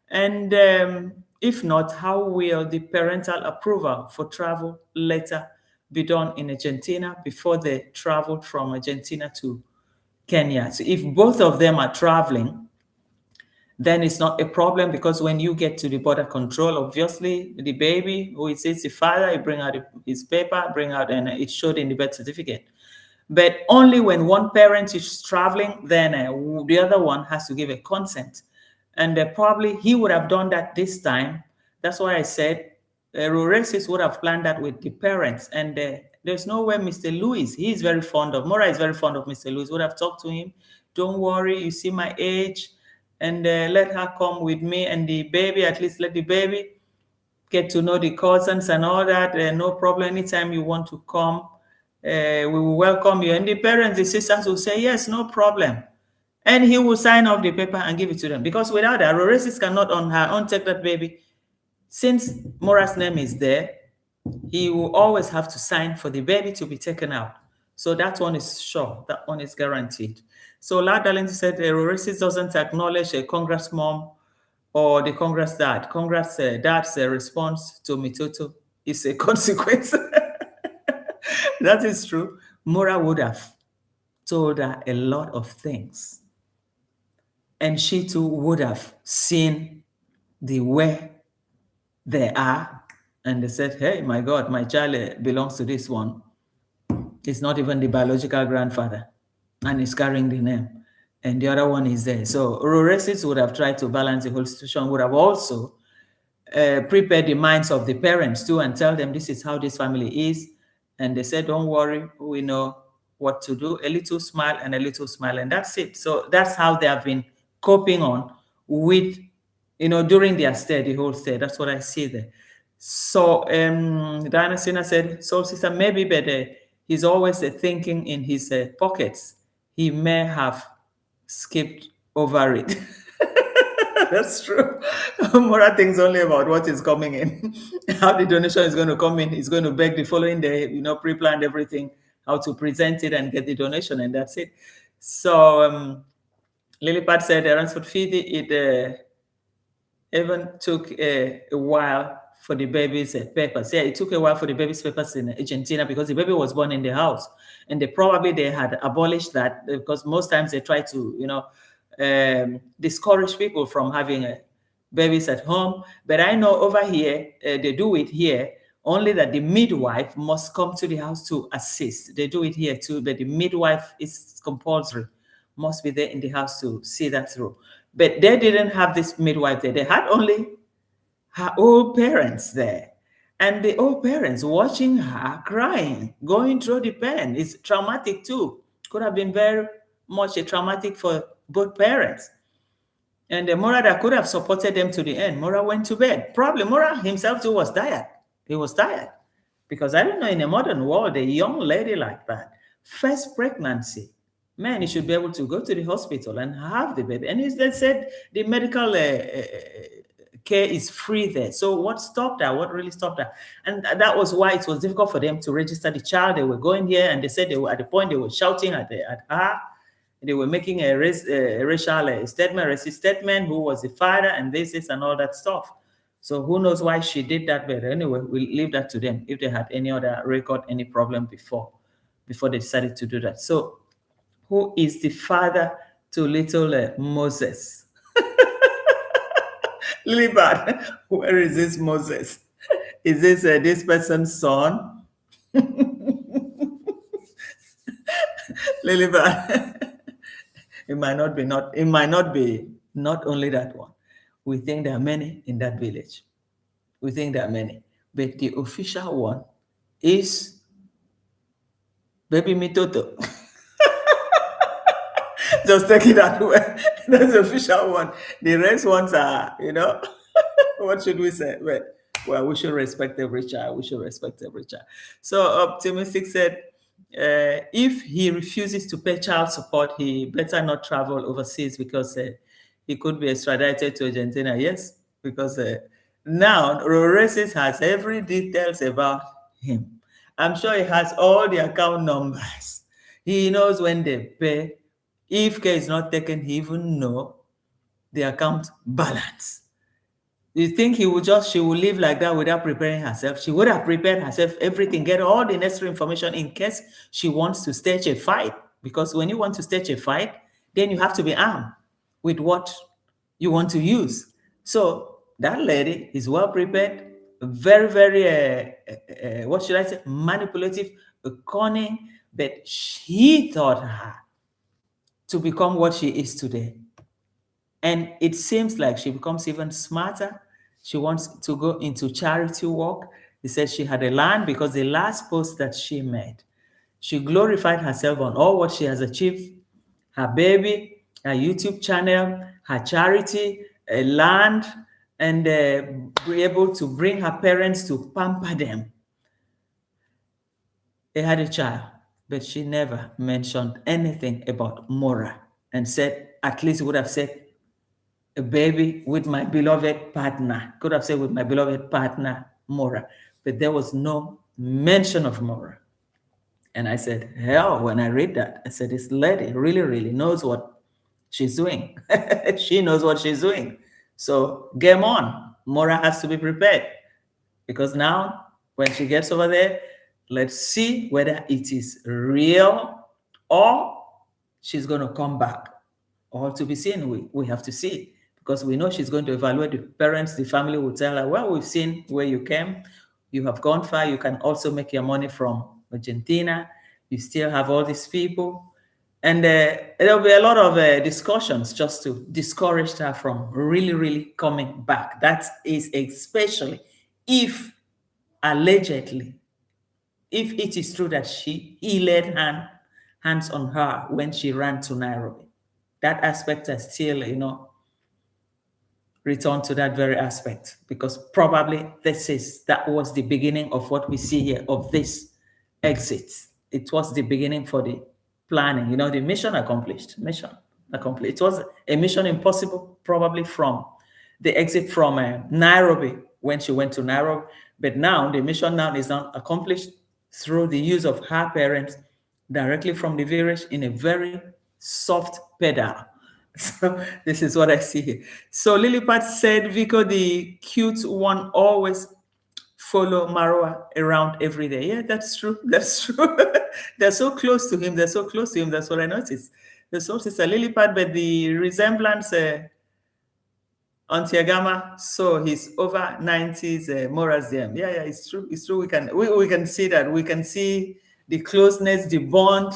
And if not, how will the parental approval for travel letter be done in Argentina before they traveled from Argentina to Kenya? So if both of them are traveling, then it's not a problem, because when you get to the border control, obviously the baby who is the father, you bring out his paper, and it showed in the birth certificate. But only when one parent is traveling, then the other one has to give a consent. And probably he would have done that this time. That's why I said Roracist would have planned that with the parents. And there's no way Mr. Lewis, Mora is very fond of Mr. Lewis, would have talked to him. Don't worry, you see my age, and let her come with me and the baby. At least let the baby get to know the cousins and all that. No problem. Anytime you want to come, we will welcome you. And the parents, the sisters will say, yes, no problem. And he will sign off the paper and give it to them. Because without that, Roracist cannot on her own take that baby. Since Mora's name is there, he will always have to sign for the baby to be taken out. So that one is sure. That one is guaranteed. So La Darlington said Roracist doesn't acknowledge a Congress mom or the Congress dad. Congress dad's response to Mitoto is a consequence. That is true. Mora would have told her a lot of things. And she too would have seen the way they are. And they said, hey, my God, my child belongs to this one. It's not even the biological grandfather. And he's carrying the name. And the other one is there. So Roracist would have tried to balance the whole situation, would have also prepared the minds of the parents too, and tell them this is how this family is. And they said, don't worry, we know what to do. A little smile, and that's it. So that's how they have been coping on with, during their stay, the whole stay. That's what I see there. So Diana Sina said, Soul Sister, maybe, but he's always thinking in his pockets. He may have skipped over it. That's true. Mora thinks only about what is coming in, how the donation is going to come in. He's going to beg the following day, pre-planned everything, how to present it and get the donation, and that's it. So Lilipad said, Ransford Fidi, it even took a while for the baby's papers. Yeah, it took a while for the baby's papers in Argentina, because the baby was born in the house, and they had abolished that, because most times they try to, discourage people from having babies at home. But I know over here, they do it here, only that the midwife must come to the house to assist. They do it here too, but the midwife is compulsory, must be there in the house to see that through. But they didn't have this midwife there. They had only her old parents there. And the old parents watching her crying, going through the pain is traumatic too. Could have been very much traumatic for both parents. And Mora that could have supported them to the end. Mora went to bed. Probably Mora himself too was tired. He was tired. Because I don't know, in a modern world, a young lady like that, first pregnancy, man, you should be able to go to the hospital and have the baby. And they said the medical care is free there. So what stopped her? What really stopped her? And that was why it was difficult for them to register the child. They were going here, and they said they were at the point they were shouting at her. They were making a racial statement, racist statement. Who was the father, and this and all that stuff. So who knows why she did that? But anyway, we'll leave that to them if they had any other record, any problem before they decided to do that. So who is the father to little Moses? Lilibad, where is this Moses? Is this person's son? Lilibad. It might not be not only that one. We think there are many in that village. We think there are many. But the official one is Baby Mitoto. Just take it that way. That's the official one. The rest ones are, what should we say? Well, we should respect every child. We should respect every child. So Optimistic said, if he refuses to pay child support, he better not travel overseas because he could be extradited to Argentina. Yes, because now Roracist has every details about him. I'm sure he has all the account numbers. He knows when they pay. If care is not taken, he even know the account balance. You think she would live like that without preparing herself? She would have prepared herself, everything, get all the necessary information in case she wants to stage a fight. Because when you want to stage a fight, then you have to be armed with what you want to use. So that lady is well prepared, very, very, what should I say, manipulative, cunning, but he taught her to become what she is today. And it seems like she becomes even smarter. She wants to go into charity work. He said she had a land because the last post that she made, she glorified herself on all what she has achieved, her baby, her YouTube channel, her charity, a land, and be able to bring her parents to pamper them. They had a child, but she never mentioned anything about Mora and said, at least would have said, a baby with my beloved partner. Could have said with my beloved partner, Mora. But there was no mention of Mora. And I said, hell, when I read that, I said, this lady really, really knows what she's doing. She knows what she's doing. So game on. Mora has to be prepared. Because now, when she gets over there, let's see whether it is real or she's going to come back. All to be seen. We have to see. Because we know she's going to evaluate the parents. The family will tell her, well, we've seen where you came. You have gone far. You can also make your money from Argentina. You still have all these people. And there'll be a lot of discussions just to discourage her from really, really coming back. That is especially if allegedly, if it is true that he laid hands on her when she ran to Nairobi. That aspect is still, return to that very aspect, because probably that was the beginning of what we see here of this exit. It was the beginning for the planning, the mission accomplished. It was a mission impossible, probably from the exit from Nairobi when she went to Nairobi. But now the mission now is not accomplished through the use of her parents directly from the village in a very soft pedal. So this is what I see here. So Lilipad said, Vico, the cute one, always follow Marwa around every day. Yeah, that's true. That's true. They're so close to him. That's what I noticed. The source is a Lilipad, but the resemblance on Tiagama, so he's over 90s Mora's them. Yeah, it's true. It's true. We can see that. We can see the closeness, the bond.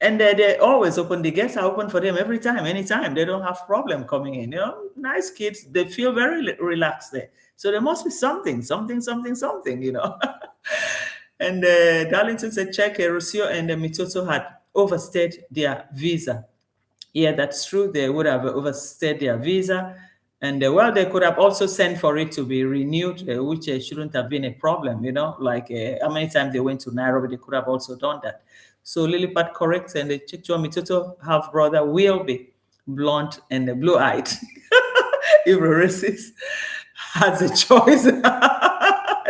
And they always open, the gates are open for them every time, anytime. They don't have problem coming in. Nice kids. They feel very relaxed there. So there must be something. And Darlington said, check, Rocio and Mitoto had overstayed their visa. Yeah, that's true. They would have overstayed their visa. And they could have also sent for it to be renewed, which shouldn't have been a problem, like how many times they went to Nairobi, they could have also done that. So Lilipad corrects, and the Chicho Mitoto half brother will be blonde and blue-eyed. If Roracist has a choice.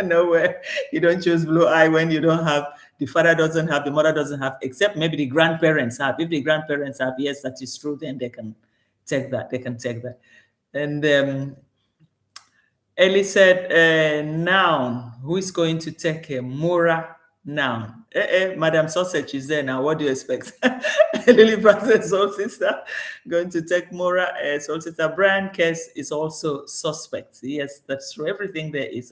Nowhere. You don't choose blue eye when you don't have, the father doesn't have, the mother doesn't have, except maybe the grandparents have. If the grandparents have, yes, that is true, then they can take that. They can take that. And Ellie said, noun. Who is going to take a Mora noun? Madam Sausage is there now. What do you expect? Lily Pastor, soul sister, going to take Mora. Soul sister Brian Kess is also suspect. Yes, that's true. Everything there is,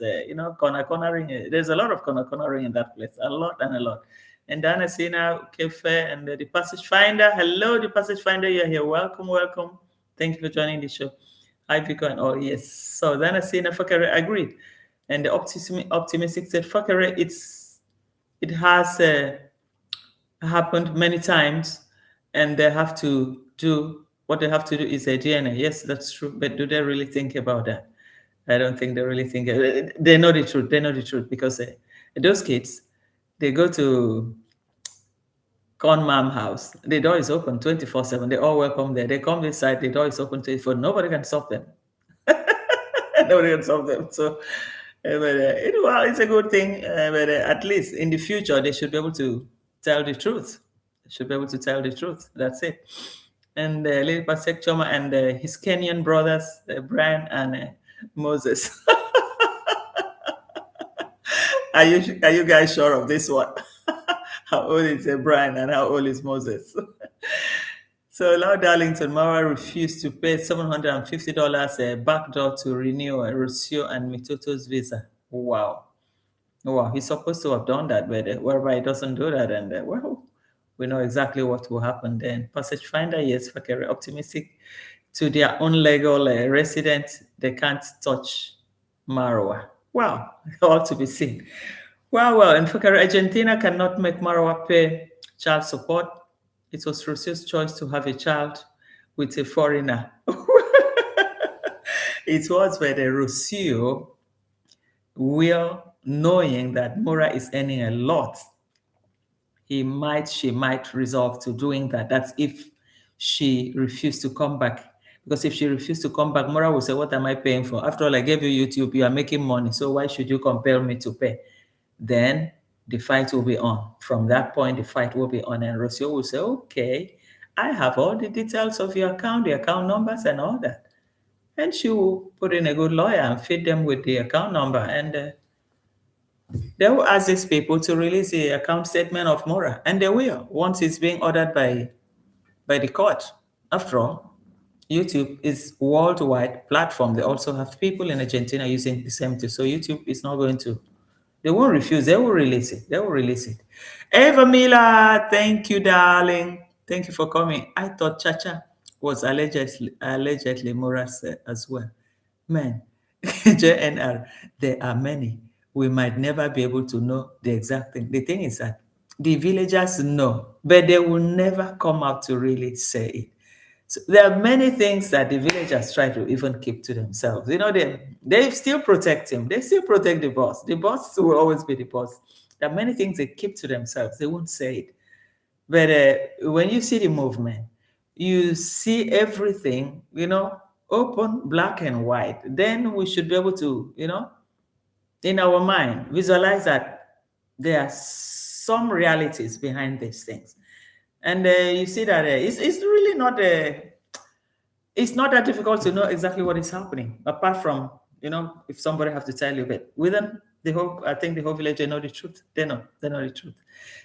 cornering. There's a lot of cornering in that place. A lot and a lot. And Dana Sina, Kefe, and the Passage Finder. Hello, the Passage Finder. You're here. Welcome, welcome. Thank you for joining the show. Hi, Bitcoin. Oh, yes. So then I see Fakare agreed. And the optimistic said, Fakare, it has happened many times, and they have to do, what they have to do is a DNA. Yes, that's true. But do they really think about that? I don't think they really think. They know the truth. They know the truth because those kids, they go to Con Mom house. The door is open 24/7. They all welcome there. They come inside. The door is open 24. Nobody can stop them. Nobody can stop them. So, it's a good thing. But at least in the future, they should be able to tell the truth. They should be able to tell the truth. That's it. And Lady Pasek Choma and his Kenyan brothers, Brian and Moses. Are you guys sure of this one? How old is Brian and how old is Moses? So Lau Darlington, Mara refused to pay $750 backdoor to renew Rocio and Mitoto's visa. Wow. Wow, he's supposed to have done that, but whereby he doesn't do that, and well, we know exactly what will happen then. Passage Finder, yes, Fakere, optimistic to their own legal resident, they can't touch Marwa. Wow, all to be seen. Well, and Fakere, Argentina cannot make Marwa pay child support. It was Rocio's choice to have a child with a foreigner. It was by the Rocio, knowing that Mora is earning a lot, she might resolve to doing that. That's if she refused to come back. Because if she refused to come back, Mora will say, what am I paying for? After all, I gave you YouTube, you are making money. So why should you compel me to pay? Then the fight will be on. From that point, the fight will be on. And Rocio will say, okay, I have all the details of your account, the account numbers and all that. And she will put in a good lawyer and feed them with the account number. And they will ask these people to release the account statement of Mora. And they will, once it's being ordered by the court. After all, YouTube is worldwide platform. They also have people in Argentina using the same thing. So YouTube is not going to, they won't refuse. They will release it. They will release it. Eva Mila, thank you, darling. Thank you for coming. I thought Chacha was allegedly Mora's as well. Man, JNR, there are many. We might never be able to know the exact thing. The thing is that the villagers know, but they will never come out to really say it. So there are many things that the villagers try to even keep to themselves. You know, they still protect him. They still protect the boss. The boss will always be the boss. There are many things they keep to themselves. They won't say it. But when you see the movement, you see everything, open, black and white. Then we should be able to, in our mind, visualize that there are some realities behind these things. And you see that it's really not it's not that difficult to know exactly what is happening, apart from, if somebody have to tell you, but within I think the whole village, they know the truth. They know the truth.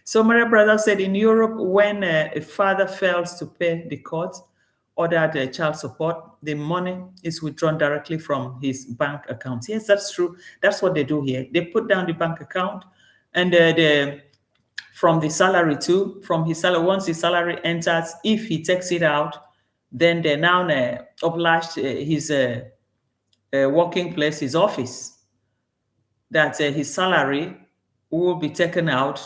So Maria Brother said in Europe, when a father fails to pay the court ordered child support, the money is withdrawn directly from his bank account. Yes, that's true. That's what they do here. They put down the bank account, and from the salary too, from his salary, once his salary enters, if he takes it out, then they now oblige his working place, his office, that his salary will be taken out.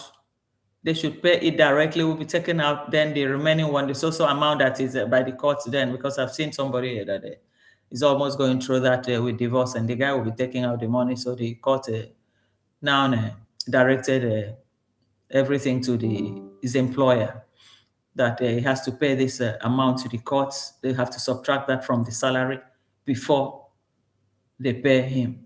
They should pay it directly, will be taken out. Then the remaining one, the social amount that is by the court then, because I've seen somebody that is almost going through that with divorce, and the guy will be taking out the money. So the court now directed everything to his employer, that he has to pay this amount to the courts. They have to subtract that from the salary before they pay him.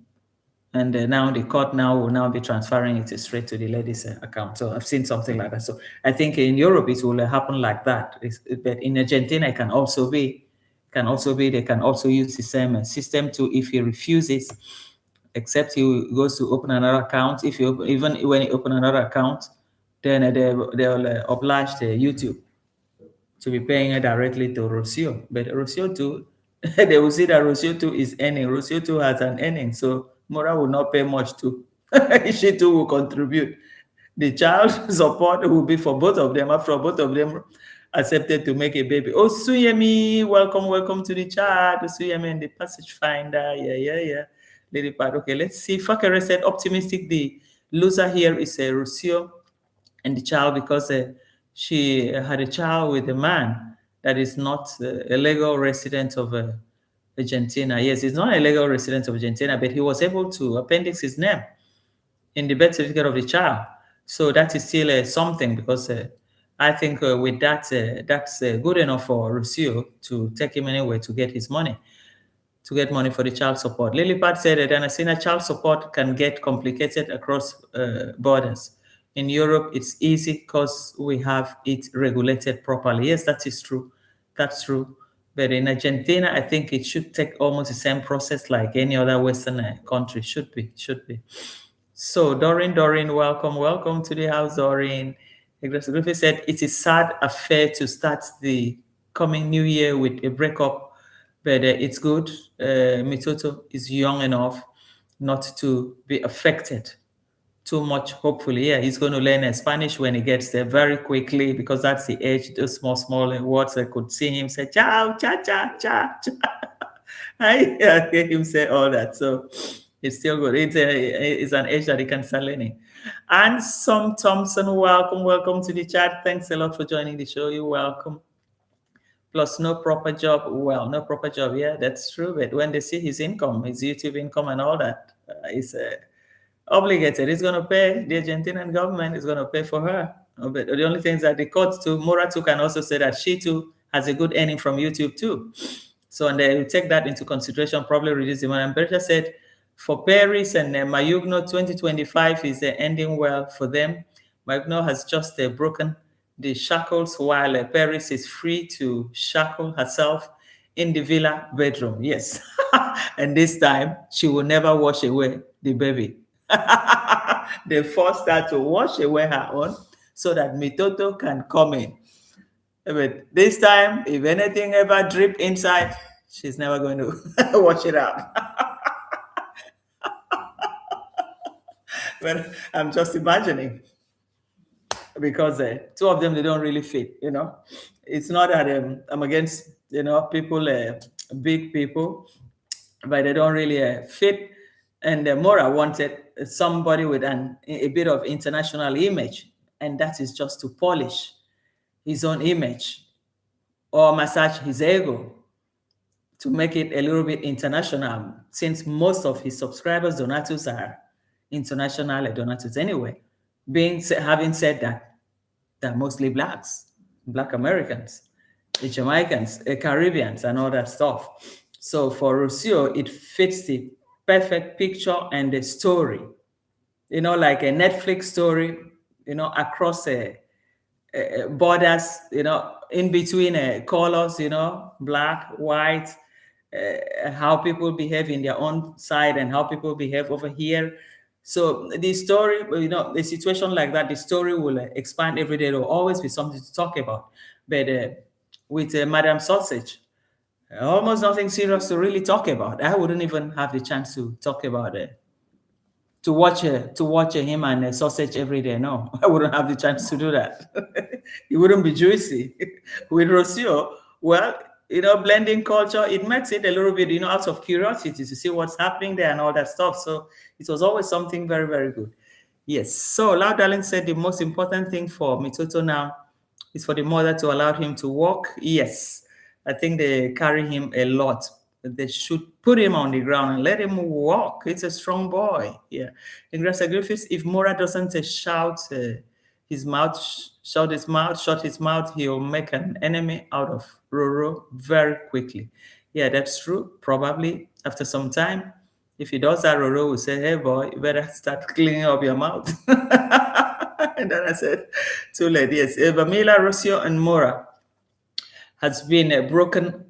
And now the court now will now be transferring it straight to the lady's account. So I've seen something like that. So I think in Europe it will happen like that. But in Argentina it can also be, they can also use the same system to, if he refuses, except he goes to open another account. If you even when you open another account, then they'll oblige the YouTube to be paying it directly to Rocio. But Rocio too, they will see that Rocio too is earning. Rocio too has an earning, so Mora will not pay much too. She too will contribute. The child support will be for both of them after both of them accepted to make a baby. Oh, Suyemi, welcome to the chat. Suyemi and the passage finder. Yeah. Lady Pat. Okay, let's see. Fakere said optimistic. The loser here is Rocio and the child, because she had a child with a man that is not a legal resident of Argentina. Yes, he's not a legal resident of Argentina, but he was able to appendix his name in the birth certificate of the child. So that is still something, because I think with that, that's good enough for Lucio to take him anywhere to get his money, to get money for the child support. Lilipad said that Anasina child support can get complicated across borders. In Europe, it's easy because we have it regulated properly. Yes, that is true. That's true. But in Argentina, I think it should take almost the same process like any other Western country. Should be. So Doreen, welcome to the house, Doreen. Griffith said, it is sad affair to start the coming new year with a breakup, but it's good. Mitoto is young enough not to be affected too much, hopefully. Yeah, he's going to learn Spanish when he gets there very quickly, because that's the age, those small words. I could see him say, ciao, cha, cha, cha, cha. I hear him say all that. So it's still good. It's an age that he can start learning. And some Thompson, welcome to the chat. Thanks a lot for joining the show. You're welcome. Plus, no proper job. Well, no proper job. Yeah, that's true. But when they see his income, his YouTube income and all that, it's obligated. It's going to pay. The Argentinian government is going to pay for her. But the only thing is that the court too, Mora too, can also say that she too has a good earning from YouTube too. So, and they will take that into consideration, probably reduce the money. And Berta said, for Paris and Mayugno, 2025 is ending well for them. Mayugno has just broken the shackles, while Paris is free to shackle herself in the villa bedroom. Yes. And this time, she will never wash away the baby. They forced her to wash away her own so that Mitoto can come in. But this time, if anything ever drip inside, she's never going to wash it out. But I'm just imagining, because two of them, they don't really fit, It's not that I'm against, people, big people, but they don't really fit. And Mora wanted somebody with a bit of international image, and that is just to polish his own image or massage his ego to make it a little bit international, since most of his subscribers, donatus, are international donatus anyway. Having said that, they're mostly blacks, Black Americans, the Jamaicans, the Caribbeans, and all that stuff. So for Rocio, it fits the perfect picture and the story, like a Netflix story, across borders, in between colors, black, white, how people behave in their own side and how people behave over here. So the story, the situation like that, the story will expand every day. There will always be something to talk about. But with Madame Sausage, almost nothing serious to really talk about. I wouldn't even have the chance to talk about it. To watch him and Sausage every day. No, I wouldn't have the chance to do that. It wouldn't be juicy. With Rocio, well, blending culture, it makes it a little bit, out of curiosity to see what's happening there and all that stuff. So it was always something very, very good. Yes. So Loud Darling said the most important thing for Mitoto now is for the mother to allow him to walk. Yes. I think they carry him a lot. They should put him on the ground and let him walk. It's a strong boy. Yeah. In Grasa Griffiths, if Mora doesn't shut his mouth, he'll make an enemy out of Roro very quickly. Yeah, that's true. Probably after some time, If he does that, Roro will say, hey boy, you better start cleaning up your mouth. And then I said, too late, yes. Vamila, Rocio, and Mora has been broken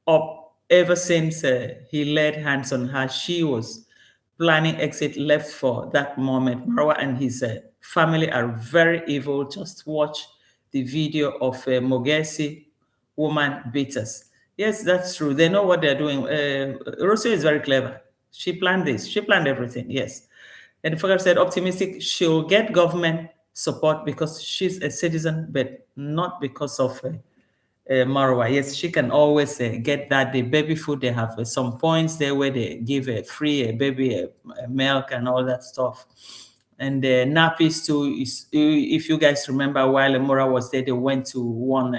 up ever since he laid hands on her. She was planning exit left for that moment. Marwa and his family are very evil. Just watch the video of Mogesi woman beaters. Yes, that's true. They know what they're doing. Rosie is very clever. She planned this. She planned everything. Yes. And the father said, optimistic, she'll get government support because she's a citizen, but not because of Marwa. Yes, she can always get that. The baby food, they have some points there where they give a free baby milk and all that stuff. And nappies too. If you guys remember, while Mora was there, they went to one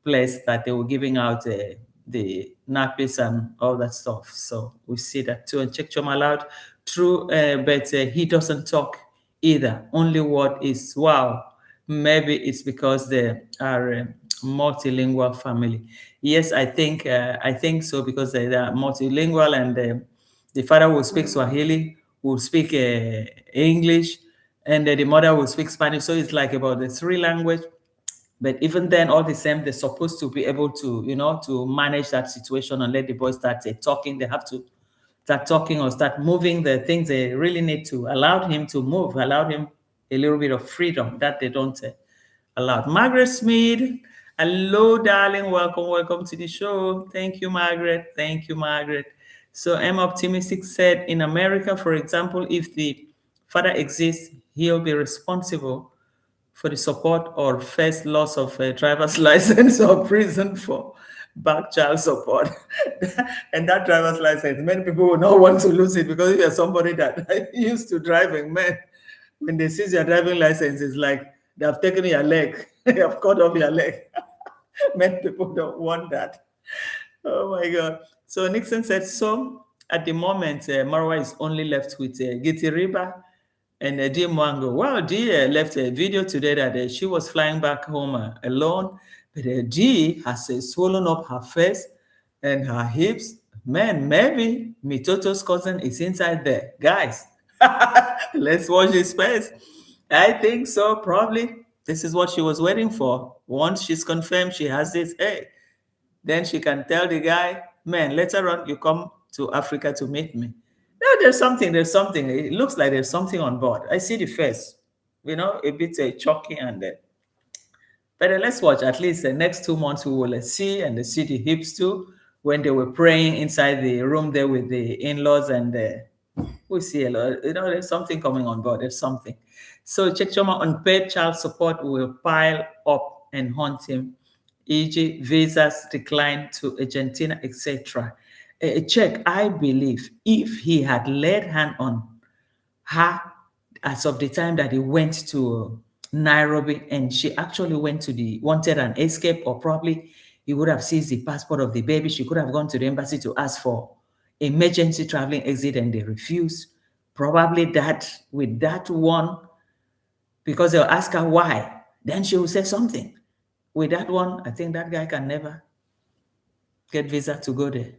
place that they were giving out the nappies and all that stuff. So we see that too. And Check Choma Loud, true, but he doesn't talk either. Only word is wow. Maybe it's because they are a multilingual family. Yes, I think so, because they are multilingual, and the father will speak Swahili, will speak English, and the mother will speak Spanish. So it's like about the three language. But even then, all the same, they're supposed to be able to, to manage that situation and let the boys start talking. They have to start talking or start moving the things they really need to. Allow him to move, allow him a little bit of freedom that they don't allow. Margaret Smith, hello, darling. Welcome to the show. Thank you, Margaret. Thank you, Margaret. So I'm optimistic said, in America, for example, if the father exists, he'll be responsible for the support or first loss of a driver's license or prison for back child support. And that driver's license, many people will not want to lose it, because if you're somebody that used to driving, man, when they seize your driving license, it's like they have taken your leg, they have cut off your leg. Many people don't want that. Oh my God. So Nixon said, so at the moment, Marwa is only left with Giti Riba and Dee Mwango. Well, Dee left a video today that she was flying back home alone, but Dee has swollen up her face and her hips. Man, maybe Mitoto's cousin is inside there. Guys, let's watch his face. I think so, probably. This is what she was waiting for. Once she's confirmed she has this, hey, then she can tell the guy, man, later on you come to Africa to meet me. No, there's something. It looks like there's something on board. I see the face, a bit chalky and but let's watch. At least the next 2 months we will see, and see the hips too, when they were praying inside the room there with the in-laws, and we see a lot. There's something coming on board. There's something. So Check Choma, unpaid child support will pile up and haunt him, e.g. visas decline to Argentina, etc. Check, I believe if he had laid hand on her as of the time that he went to Nairobi, and she actually went to wanted an escape, or probably he would have seized the passport of the baby. She could have gone to the embassy to ask for emergency traveling exit, and they refused. Probably that with that one, because they'll ask her why, then she will say something. With that one, I think that guy can never get visa to go there.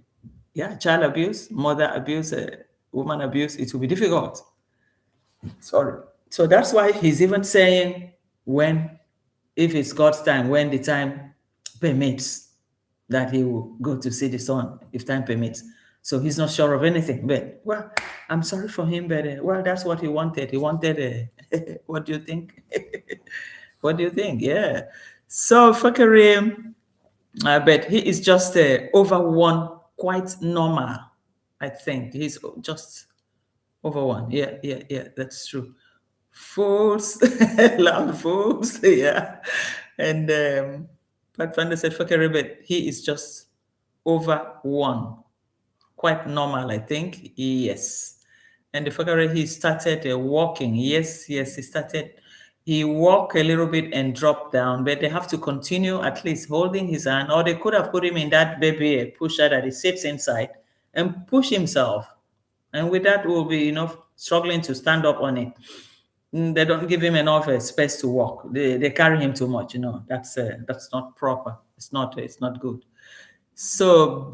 Yeah, child abuse, mother abuse, woman abuse, it will be difficult. Sorry. So that's why he's even saying if it's God's time, when the time permits, that he will go to see the son, if time permits. So he's not sure of anything. But, well, I'm sorry for him, but, well, that's what he wanted. He wanted, what do you think? What do you think? Yeah. So, Fakari, but he is just over one, quite normal, I think. He's just over one. Yeah, that's true. Fools, loud fools, yeah. And Pat Vander said, Fakari, but he is just over one. Quite normal, I think. Yes. And the Fakari, he started walking. Yes, he started. He walked a little bit and dropped down, but they have to continue at least holding his hand, or they could have put him in that baby pusher that he sits inside and push himself. And with that, we'll be, struggling to stand up on it. They don't give him enough space to walk. They carry him too much, That's not proper. It's not good. So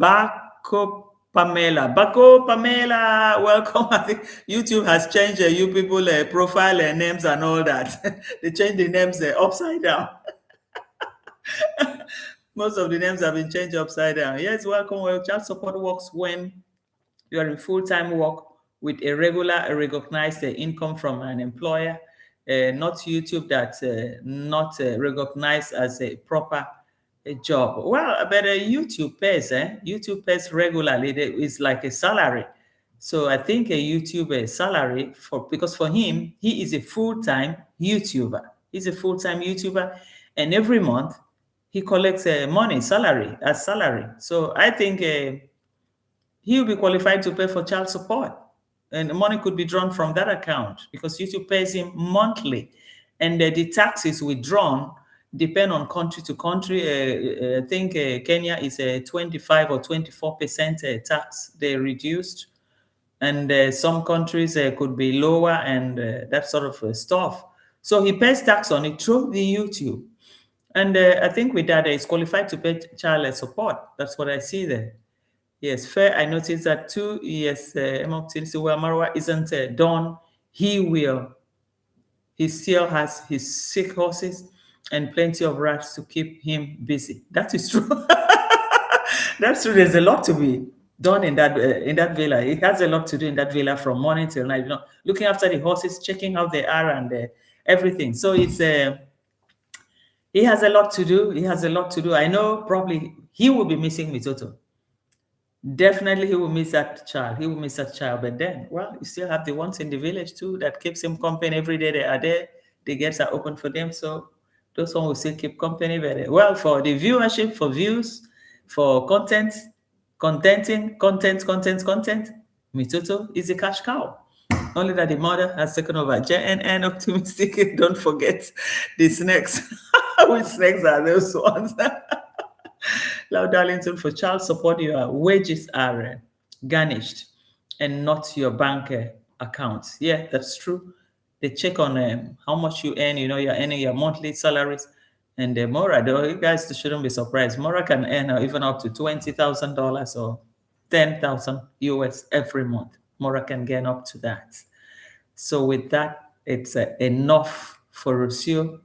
Pamela. Bako, Pamela, welcome. I think YouTube has changed you people profile names and all that. They changed the names upside down. Most of the names have been changed upside down. Yes, welcome. Well, child support works when you are in full-time work with a regular, recognized income from an employer, not YouTube that's not recognized as a proper job. Well, but YouTube pays. YouTube pays regularly. It's like a salary. So I think a YouTube salary because for him, he is a full-time YouTuber. He's a full-time YouTuber, and every month he collects money, salary as salary. So I think he will be qualified to pay for child support. And the money could be drawn from that account because YouTube pays him monthly. And the taxes withdrawn depend on country to country. I think Kenya is a 25 or 24% tax they reduced. And some countries could be lower and that sort of stuff. So he pays tax on it through the YouTube. And I think with that, he's qualified to pay child support. That's what I see there. Yes, fair. I noticed that too. Yes, where Marwa isn't done, he still has his sick horses and plenty of rats to keep him busy. That is true. That's true. There's a lot to be done in that villa. He has a lot to do in that villa from morning till night. Looking after the horses, checking how they are, and everything. So it's he has a lot to do. He has a lot to do. I know probably he will be missing Mitoto. Definitely he will miss that child. He will miss that child. But then, well, you still have the ones in the village too that keeps him company every day. They are there. The gates are open for them. So those ones will still keep company very well for the viewership, for views, for content. Mitoto is a cash cow. Only that the mother has taken over. JNN optimistic. Don't forget the snakes. Which snakes are those ones? Loud Darlington, for child support, your wages are garnished and not your bank accounts. Yeah, that's true. They check on how much you earn. You're earning your monthly salaries. And Mora, though, you guys shouldn't be surprised. Mora can earn even up to $20,000 or 10,000 US every month. Mora can gain up to that. So with that, it's enough for Rocio.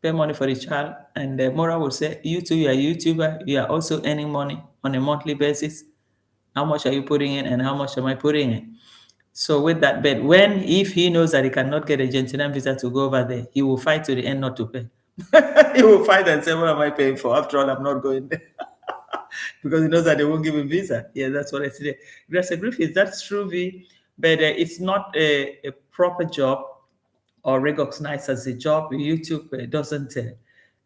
Pay money for the child, and Mora will say, you too, you're a YouTuber, you are also earning money on a monthly basis. How much are you putting in and how much am I putting in? So with that bet, if he knows that he cannot get a Argentinian visa to go over there, he will fight to the end not to pay. He will fight and say, what am I paying for? After all, I'm not going there. Because he knows that they won't give him visa. Yeah, that's what I see there. Grace Griffiths, that's true, V, but it's not a proper job or recognized as a job. YouTube doesn't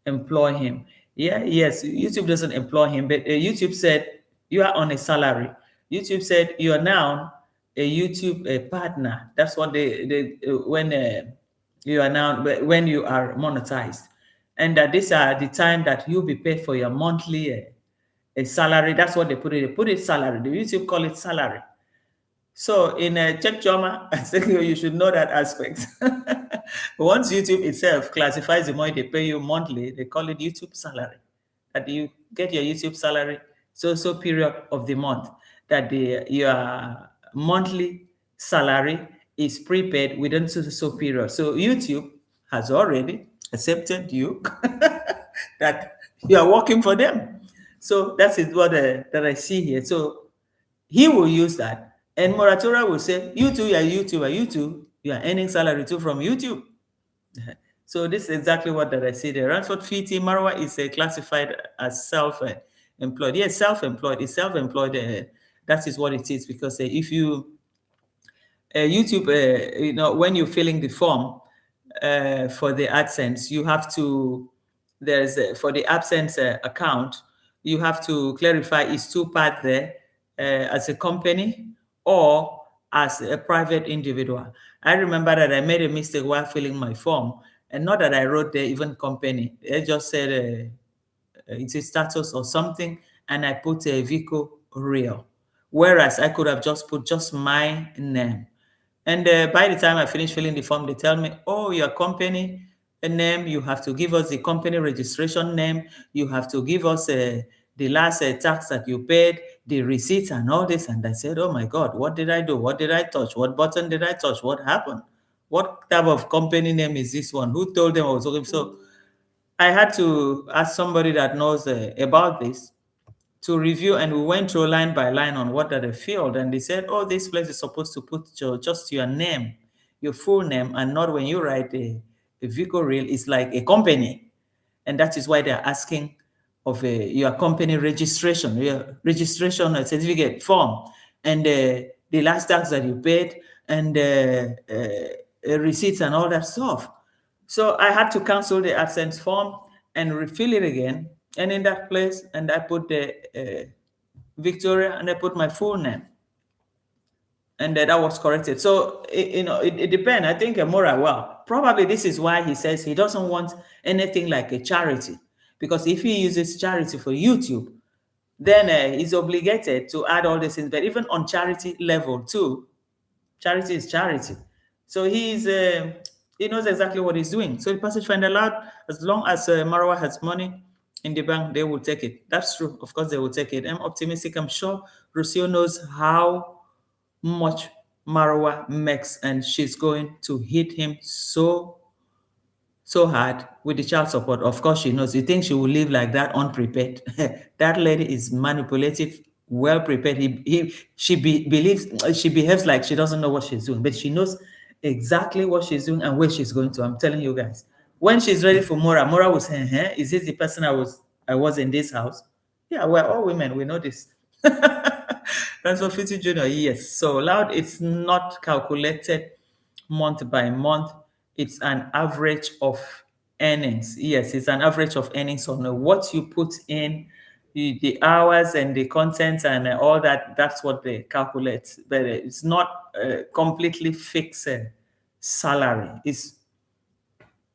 employ him. Yes, YouTube doesn't employ him, but YouTube said you are on a salary. YouTube said you are now a YouTube partner. That's what when you are now when you are monetized, and that these are the time that you'll be paid for your monthly a salary. That's what they put it. They put it salary. The YouTube call it salary. So in Check Joma, I think you should know that aspect. Once YouTube itself classifies the money they pay you monthly, they call it YouTube salary. That you get your YouTube salary so period of the month, that your monthly salary is prepaid within so period. So YouTube has already accepted you that you are working for them. So that is what that I see here. So he will use that. And Moratora will say, you too, you are YouTuber. You too, you are earning salary too from YouTube. So this is exactly what that I see there. Ransford Fiti Marwa is classified as self-employed. Yes, self-employed. It's self-employed. That is what it is, because if you YouTube, when you're filling the form for the AdSense, you have to. For the AdSense account, you have to clarify it's two parts there, as a company or as a private individual. I remember that I made a mistake while filling my form, and not that I wrote there even company. I just said it's a status or something, and I put a Vico Real, whereas I could have just put just my name. And by the time I finish filling the form, they tell me, oh, your company name, you have to give us the company registration name, you have to give us the last tax that you paid, the receipts and all this. And I said, oh my God, what did I do? What did I touch? What button did I touch? What happened? What type of company name is this one? Who told them I was looking? So I had to ask somebody that knows about this to review, and we went through line by line on what are the field, and they said, oh, this place is supposed to put just your name, your full name, and not when you write a vehicle reel, it's like a company. And that is why they're asking of your company registration, your registration certificate form, and the last tax that you paid, and receipts and all that stuff. So I had to cancel the AdSense form and refill it again. And in that place, and I put the Victoria, and I put my full name. And that was corrected. So, it depends. I think Mora, well, probably this is why he says he doesn't want anything like a charity. Because if he uses charity for YouTube, then he's obligated to add all these things. But even on charity level too, charity is charity. So he knows exactly what he's doing. So the passage find allowed, as long as Marwa has money in the bank, they will take it. That's true. Of course, they will take it. I'm optimistic. I'm sure Rocio knows how much Marwa makes, and she's going to hit him so hard with the child support. Of course, she knows. You think she will live like that unprepared? That lady is manipulative, well prepared. Believes she behaves like she doesn't know what she's doing, but she knows exactly what she's doing and where she's going to. I'm telling you guys. When she's ready for Mora, Mora will say, huh? Is this the person I was in this house? Yeah, we're all women. We know this. That's what Fitzy Junior, yes. So loud, it's not calculated month by month. It's an average of earnings. Yes, it's an average of earnings on what you put in, the hours and the content and all that. That's what they calculate. But it's not completely fixed salary. It's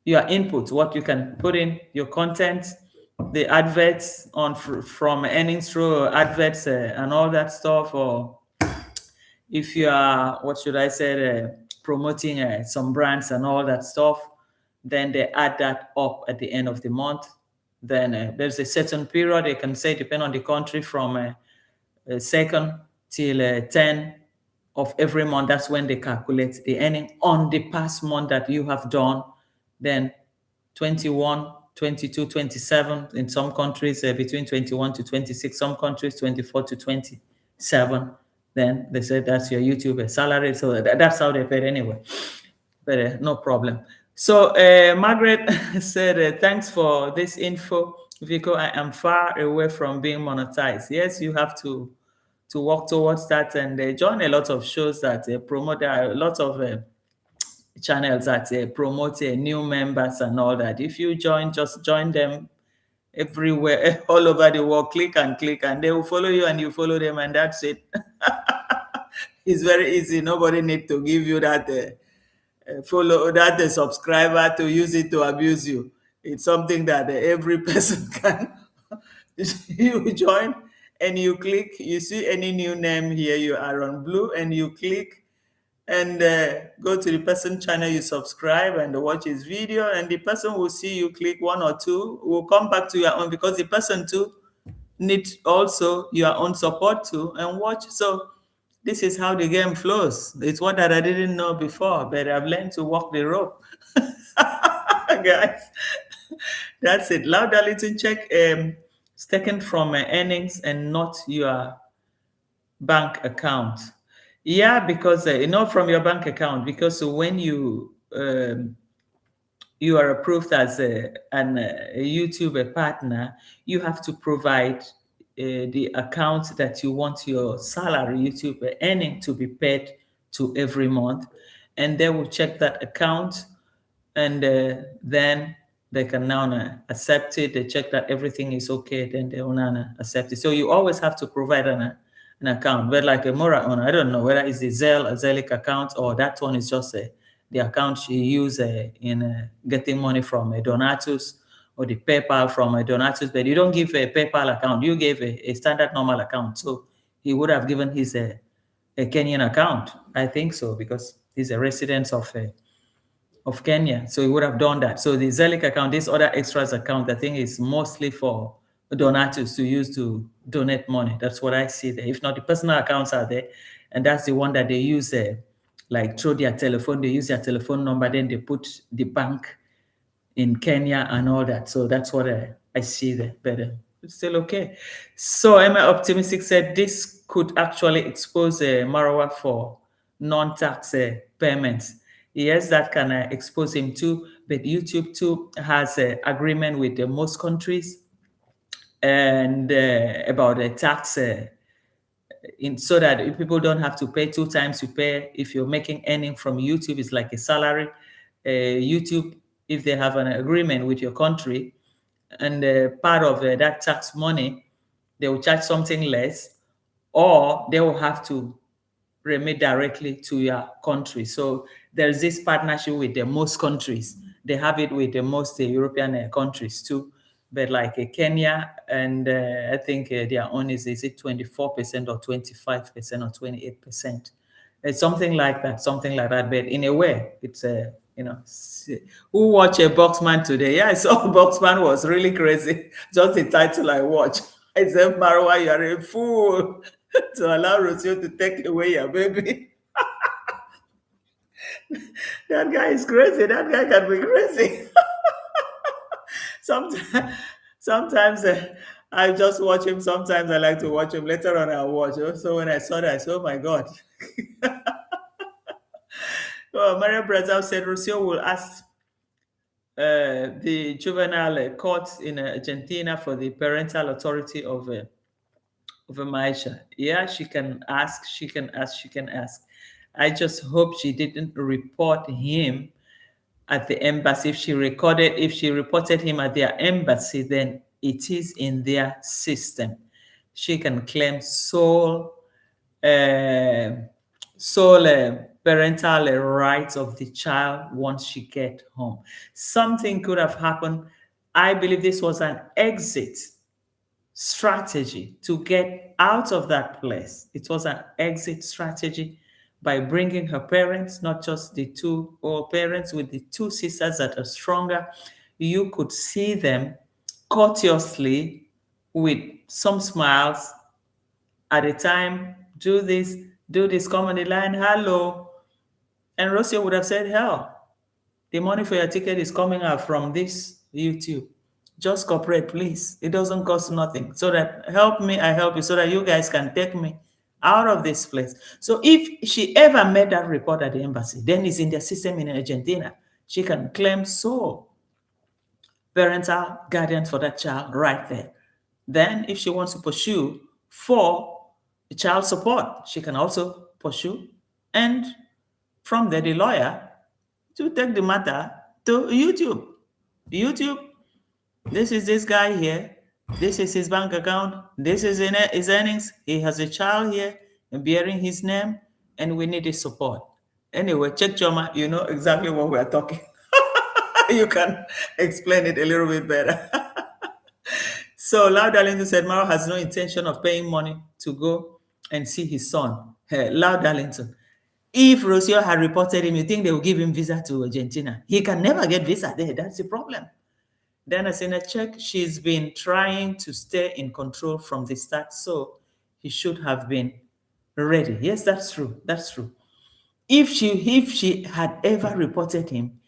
your input, what you can put in, your content, the adverts from earnings through adverts and all that stuff, or if you are, what should I say, promoting some brands and all that stuff, then they add that up at the end of the month. Then there's a certain period, they can say, depending on the country, from 2nd till 10 of every month. That's when they calculate the earning on the past month that you have done. Then 21, 22, 27 in some countries, between 21 to 26, some countries 24 to 27. Then they said that's your YouTube salary. So that's how they paid anyway. But no problem. So Margaret said, thanks for this info, Vico. I am far away from being monetized. Yes, you have to work towards that, and join a lot of shows that promote. There are a lot of channels that promote new members and all that. If you join, just join them everywhere, all over the world. Click, and they will follow you, and you follow them, and that's it. It's very easy. Nobody need to give you that follow, that subscriber to use it to abuse you. It's something that every person can. You join and you click. You see any new name here, you are on blue, and you click and go to the person channel, you subscribe and watch his video, and the person will see you click one or two, will come back to your own, because the person too needs also your own support too, and watch. So this is how the game flows. It's what that I didn't know before, but I've learned to walk the rope. Guys, that's it. Loud little check. It's taken from earnings and not your bank account. Yeah, because not from your bank account, because when you are approved as a YouTube partner, you have to provide the account that you want your salary, YouTube earning, to be paid to every month, and they will check that account, and then they can now accept it. They check that everything is okay, then they will now accept it. So you always have to provide an account. But like a Mora owner, I don't know whether it's the Zelic account, or that one is just the account she used in getting money from Donatus, or the PayPal from Donatus. But you don't give a PayPal account. You gave a standard normal account. So he would have given his a Kenyan account. I think so, because he's a resident of Kenya. So he would have done that. So the Zelic account, this other extras account, I think is mostly for donatus to use to donate money. That's what I see there. If not, the personal accounts are there, and that's the one that they use, like through their telephone. They use their telephone number, then they put the bank in Kenya and all that. So that's what I see there. But it's still okay. So Emma Optimistic said this could actually expose Marwa for non-tax payments. Yes, that can expose him too. But YouTube too has an agreement with most countries and about the tax so that people don't have to pay 2 times. You pay if you're making earning from YouTube, it's like a salary. YouTube, if they have an agreement with your country, and part of that tax money, they will charge something less, or they will have to remit directly to your country. So there's this partnership with the most countries. They have it with the most European countries too. But like Kenya, and I think their own is it 24% or 25% or 28%? It's something like that, something like that. But in a way, it's who watched a Boxman today? Yeah, I saw Boxman was really crazy. Just the title I watched. I said, Marwa, you are a fool to allow Rocio to take away your baby. That guy is crazy. That guy can be crazy. Sometimes I just watch him. Sometimes I like to watch him. Later on, I'll watch. So when I saw that, I said, oh my God. Well, Maria Brazil said Rocio will ask the juvenile courts in Argentina for the parental authority of Maisha. Yeah, she can ask, she can ask, she can ask. I just hope she didn't report him at the embassy. If she reported him at their embassy, then it is in their system. She can claim sole parental rights of the child once she get home. Something could have happened. I believe this was an exit strategy to get out of that place. It was an exit strategy by bringing her parents, not just the two, or parents with the two sisters that are stronger. You could see them courteously with some smiles at a time, do this, come on the line, hello. And Rocio would have said, hell, the money for your ticket is coming out from this YouTube. Just cooperate, please. It doesn't cost nothing. So that help me, I help you, so that you guys can take me out of this place. So if she ever made that report at the embassy, then it's in the system in Argentina. She can claim sole parental guardians for that child right there. Then if she wants to pursue for child support, she can also pursue. And from there, the lawyer to take the matter to YouTube. YouTube, this is this guy here. This is his bank account. This is his earnings. He has a child here bearing his name, and we need his support. Anyway, check Choma. You know exactly what we're talking. You can explain it a little bit better. So Lau Darlington said Maro has no intention of paying money to go and see his son. Hey, Lau Darlington, if Rocio had reported him, you think they will give him visa to Argentina? He can never get visa there. That's the problem. Then as in a check, she's been trying to stay in control from the start, so he should have been ready. Yes, that's true. That's true. If she had ever reported him,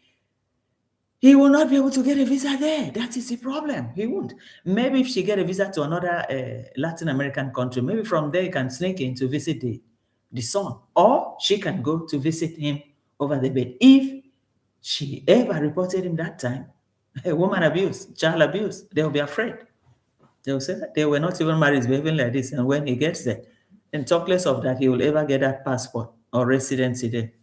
he will not be able to get a visa there. That is the problem. He won't. Maybe if she get a visa to another Latin American country, maybe from there he can sneak in to visit the son, or she can go to visit him over the bed. If she ever reported him that time, woman abuse, child abuse, they will be afraid. They will say that they were not even married, behaving like this. And when he gets there, in talk less of that, he will ever get that passport or residency there.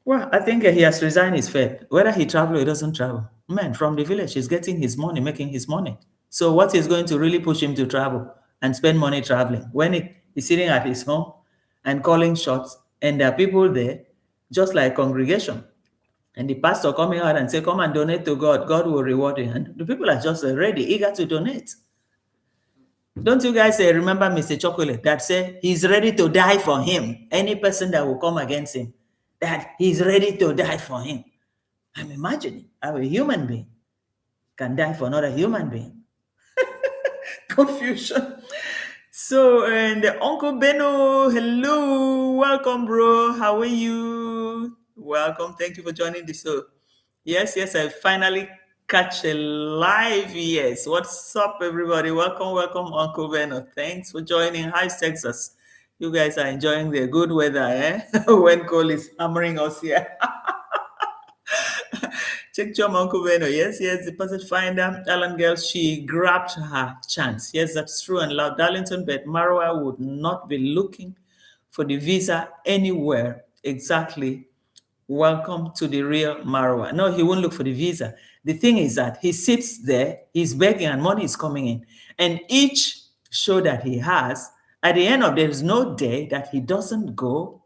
Well, I think he has resigned his faith. Whether he travel or he doesn't travel, man, from the village, he's getting his money, making his money. So what is going to really push him to travel and spend money traveling when he's sitting at his home and calling shots, and there are people there, just like congregation, and the pastor coming out and say, come and donate to God, God will reward you. And the people are just ready, eager to donate. Don't you guys remember Mr. Chocolate that said he's ready to die for him? Any person that will come against him, that he's ready to die for him. I'm imagining how a human being can die for another human being. confusion. So, and Uncle Beno, hello, welcome, bro. How are you? Welcome. Thank you for joining the show. Yes, yes, I finally catch a live. Yes, what's up, everybody? Welcome, welcome, Uncle Beno. Thanks for joining. Hi, Texas. You guys are enjoying the good weather, eh? When cold is hammering us here. Check your Uncle Beno. Yes, yes, the passage finder, Alan girl, she grabbed her chance. Yes, that's true. And Lord Darlington, but Marwa would not be looking for the visa anywhere. Exactly. Welcome to the real Marwa. No, he won't look for the visa. The thing is that he sits there, he's begging, and money is coming in. And each show that he has, at the end of there is no day that he doesn't go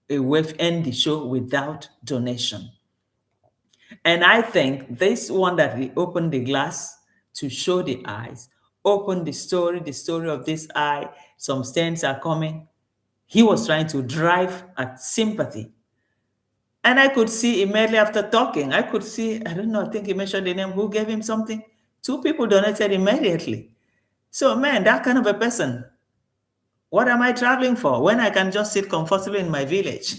away, end the show without donation. And I think this one that he opened the glass to show the eyes, opened the story of this eye, some stains are coming. He was trying to drive at sympathy. And I could see immediately after talking, I could see, I don't know, I think he mentioned the name, who gave him something. 2 people donated immediately. So, man, that kind of a person, what am I traveling for when I can just sit comfortably in my village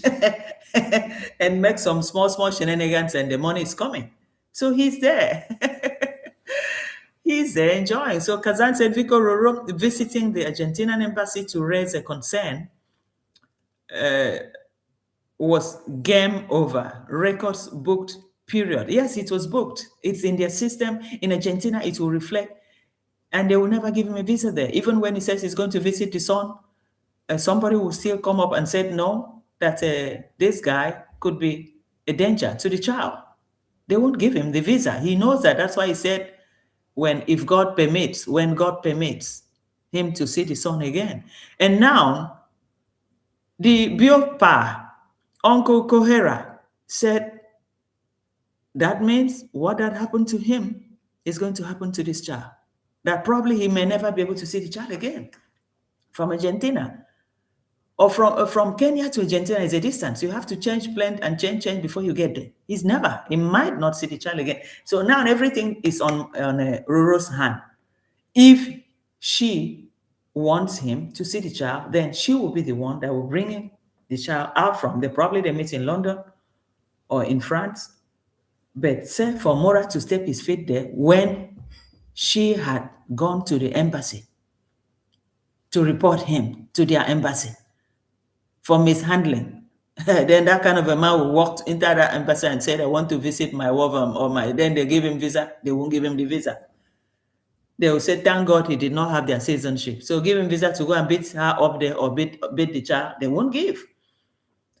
and make some small shenanigans and the money is coming? So he's there. He's there enjoying. So Kazan said Vico Roro visiting the Argentinian embassy to raise a concern was game over. Records booked, period. Yes, it was booked. It's in their system. In Argentina, it will reflect. And they will never give him a visa there. Even when he says he's going to visit the son, somebody will still come up and say no, that this guy could be a danger to the child. They won't give him the visa. He knows that. That's why he said, when God permits him to see the son again. And now, the Biopa, Uncle Kohera, said, that means what had happened to him is going to happen to this child. That probably he may never be able to see the child again from Argentina. Or from Kenya to Argentina is a distance. You have to change plane and change before you get there. He might not see the child again. So now everything is on Roro's hand. If she wants him to see the child, then she will be the one that will bring him the child out from there. Probably they meet in London or in France. But say for Mora to step his feet there when she had gone to the embassy to report him to their embassy for mishandling. Then that kind of a man will walk into that embassy and say, I want to visit my wife or then they give him visa, they won't give him the visa. They will say, thank God he did not have their citizenship. So give him visa to go and beat her up there or beat the child. They won't give.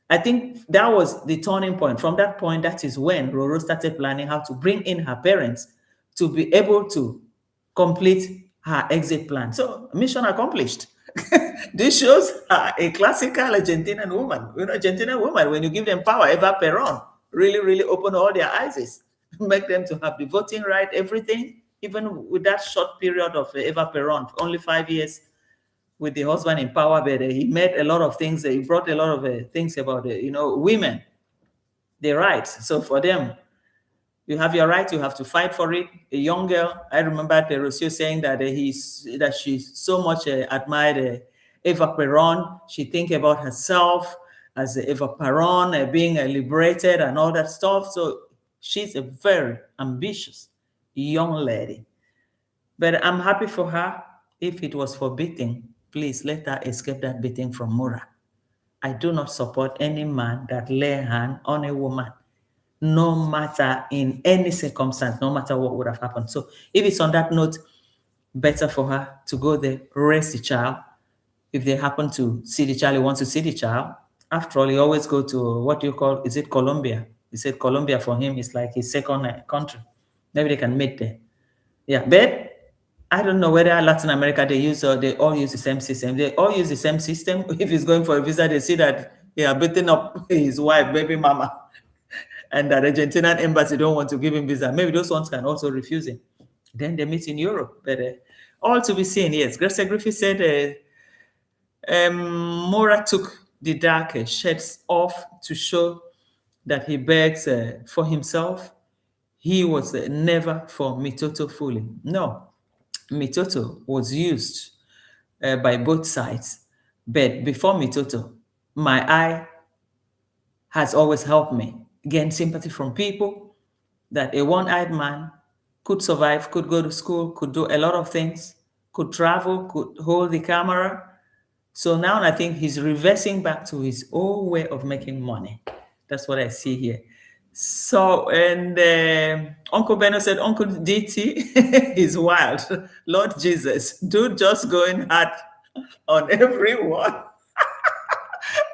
I think that was the turning point. From that point, that is when Roro started planning how to bring in her parents to be able to complete her exit plan. So mission accomplished. This shows a classical Argentinian woman. You know, Argentinian woman, when you give them power, Eva Peron really open all their eyes, make them to have the voting right, everything. Even with that short period of Eva Peron, only 5 years with the husband in power, but he made a lot of things. He brought a lot of things about, women, their rights. So for them, you have your right, you have to fight for it. A young girl, I remember Rocio saying that she so much admired Eva Peron. She think about herself as Eva Peron, being liberated and all that stuff. So she's a very ambitious young lady. But I'm happy for her. If it was for beating, please let her escape that beating from Mura. I do not support any man that lay a hand on a woman, no matter in any circumstance, no matter what would have happened. So if it's on that note, better for her to go there, raise the child. If they happen to see the child, he wants to see the child. After all, he always go to, what do you call, is it Colombia? He said Colombia for him is like his second country. Maybe they can meet there. Yeah, but I don't know whether Latin America they all use the same system. They all use the same system. If he's going for a visa, they see that they are beating up his wife, baby mama, and that Argentinian embassy don't want to give him visa. Maybe those ones can also refuse him. Then they meet in Europe. But all to be seen. Yes, Grace Griffith said Mora took the dark shades off to show that he begs for himself. He was never for Mitoto fully. No. Mitoto was used by both sides. But before Mitoto, my eye has always helped me gain sympathy from people that a one-eyed man could survive, could go to school, could do a lot of things, could travel, could hold the camera. So now I think he's reversing back to his old way of making money. That's what I see here. So, and Uncle Benno said, Uncle DT is wild. Lord Jesus, dude just going hard on everyone.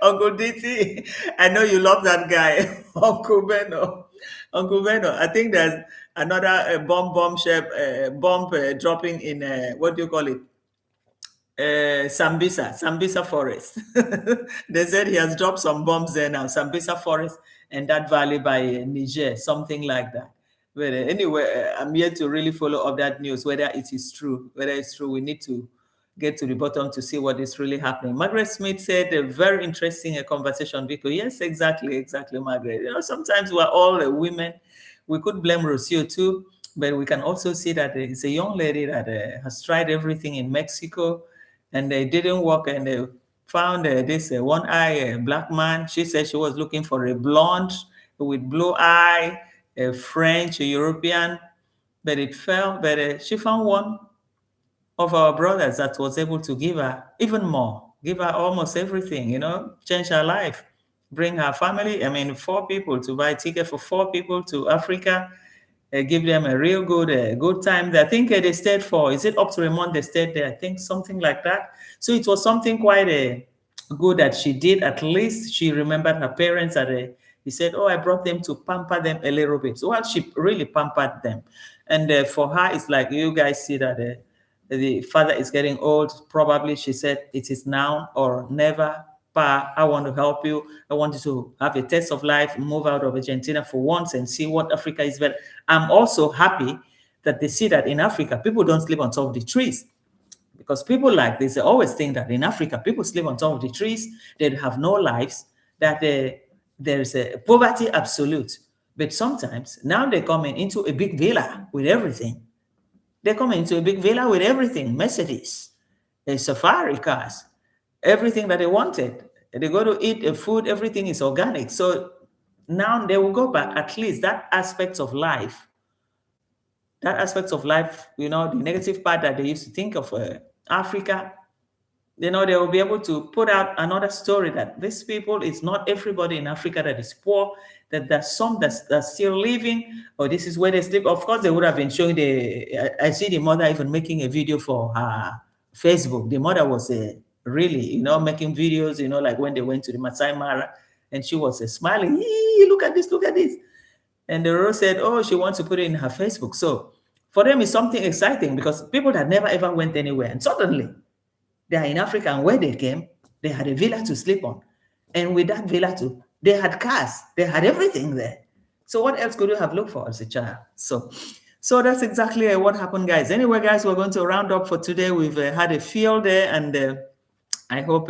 Uncle DT, I know you love that guy, Uncle Benno. Uncle Benno, I think there's another bomb dropping in, what do you call it? Sambisa Forest. They said he has dropped some bombs there now, Sambisa Forest and that valley by Niger, something like that. But anyway, I'm here to really follow up that news, whether it is true. Whether it's true, we need to get to the bottom to see what is really happening. Margaret Smith said a very interesting conversation, because yes, exactly, Margaret. You know, sometimes we're all women. We could blame Rocio too, but we can also see that it's a young lady that has tried everything in Mexico, and they didn't work, and they found this one-eye black man. She said she was looking for a blonde with blue eye, a French, a European, but it fell. But she found one of our brothers that was able to give her even more, give her almost everything, you know, change her life, bring her family. I mean, 4 people to buy a ticket for 4 people to Africa, give them a real good time. I think they stayed for, is it up to a month they stayed there? I think something like that. So it was something quite good that she did. At least she remembered her parents. That he said, oh, I brought them to pamper them a little bit. So she really pampered them. And for her, it's like you guys see that the father is getting old. Probably she said, it is now or never. Pa, I want to help you. I want you to have a taste of life, move out of Argentina for once and see what Africa is. But I'm also happy that they see that in Africa, people don't sleep on top of the trees. Because people like this, they always think that in Africa, people sleep on top of the trees, they have no lives, that there's a poverty absolute. But sometimes, now they're coming into a big villa with everything. They come into a big villa with everything, Mercedes, safari cars, everything that they wanted. They go to eat food, everything is organic. So now they will go back, at least that aspect of life, you know, the negative part that they used to think of Africa, you know, they will be able to put out another story that these people, it's not everybody in Africa that is poor, that there's some that's still living, or this is where they sleep. Of course, they would have been showing I see the mother even making a video for her Facebook. The mother was really, you know, making videos, you know, like when they went to the Masai Mara, and she was smiling, look at this, look at this. And the Roro said, oh, she wants to put it in her Facebook. So for them, it's something exciting, because people that never ever went anywhere, and suddenly they are in Africa, and where they came, they had a villa to sleep on. And with that villa too, they had cars, they had everything there. So what else could you have looked for as a child? So that's exactly what happened, guys. Anyway, guys, we're going to round up for today. We've had a field there, and I hope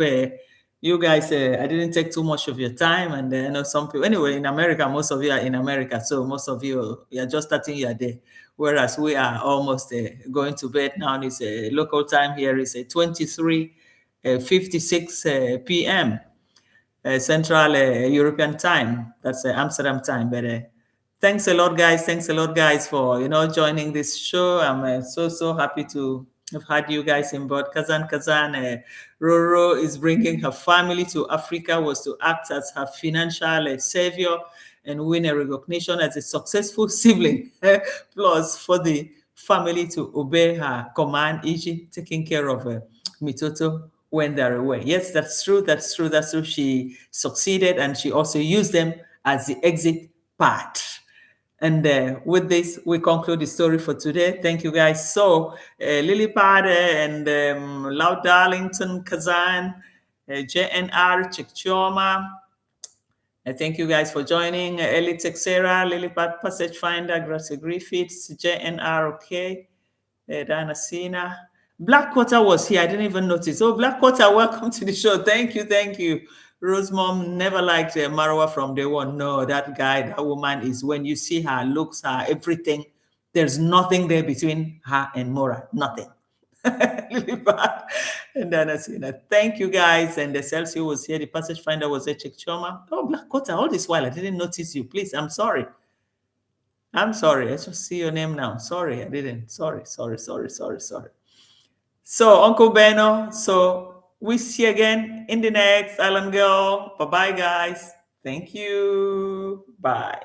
you guys, I didn't take too much of your time. And I know some people, anyway, in America, most of you are in America. So most of you are just starting your day. Whereas we are almost going to bed now. It's local time here is 23:56 p.m. Central European time. That's Amsterdam time. But thanks a lot, guys. Thanks a lot, guys, for, you know, joining this show. I'm so happy to have had you guys in board. Kazan, Roro is bringing her family to Africa, was to act as her financial savior and win a recognition as a successful sibling. Plus, for the family to obey her command, e.g., taking care of Mitoto when they're away. Yes, that's true. She succeeded, and she also used them as the exit path. And with this, we conclude the story for today. Thank you, guys. So, Lilipad and Lau Darlington, Kazan, JNR, Chikchoma. Thank you, guys, for joining. Eli Texera, Lilipad, Passage Finder, Gracie Griffiths, JNR, okay. Diana Sina. Blackwater was here. I didn't even notice. Oh, Blackwater, welcome to the show. Thank you. Rose mom never liked Marwa from day one. No, that guy, that woman is, when you see her looks, her everything, there's nothing there between her and Mora. Nothing. Really bad. And then I see that. Thank you guys. And the Celsius was here. The passage finder was a Chick Choma. Oh, Black Quarter, all this while I didn't notice you. Please, I'm sorry. I'm sorry. I just see your name now. Sorry, I didn't. Sorry. So, Uncle Beno, so we see you again in the next Island Girl. Bye bye, guys. Thank you. Bye.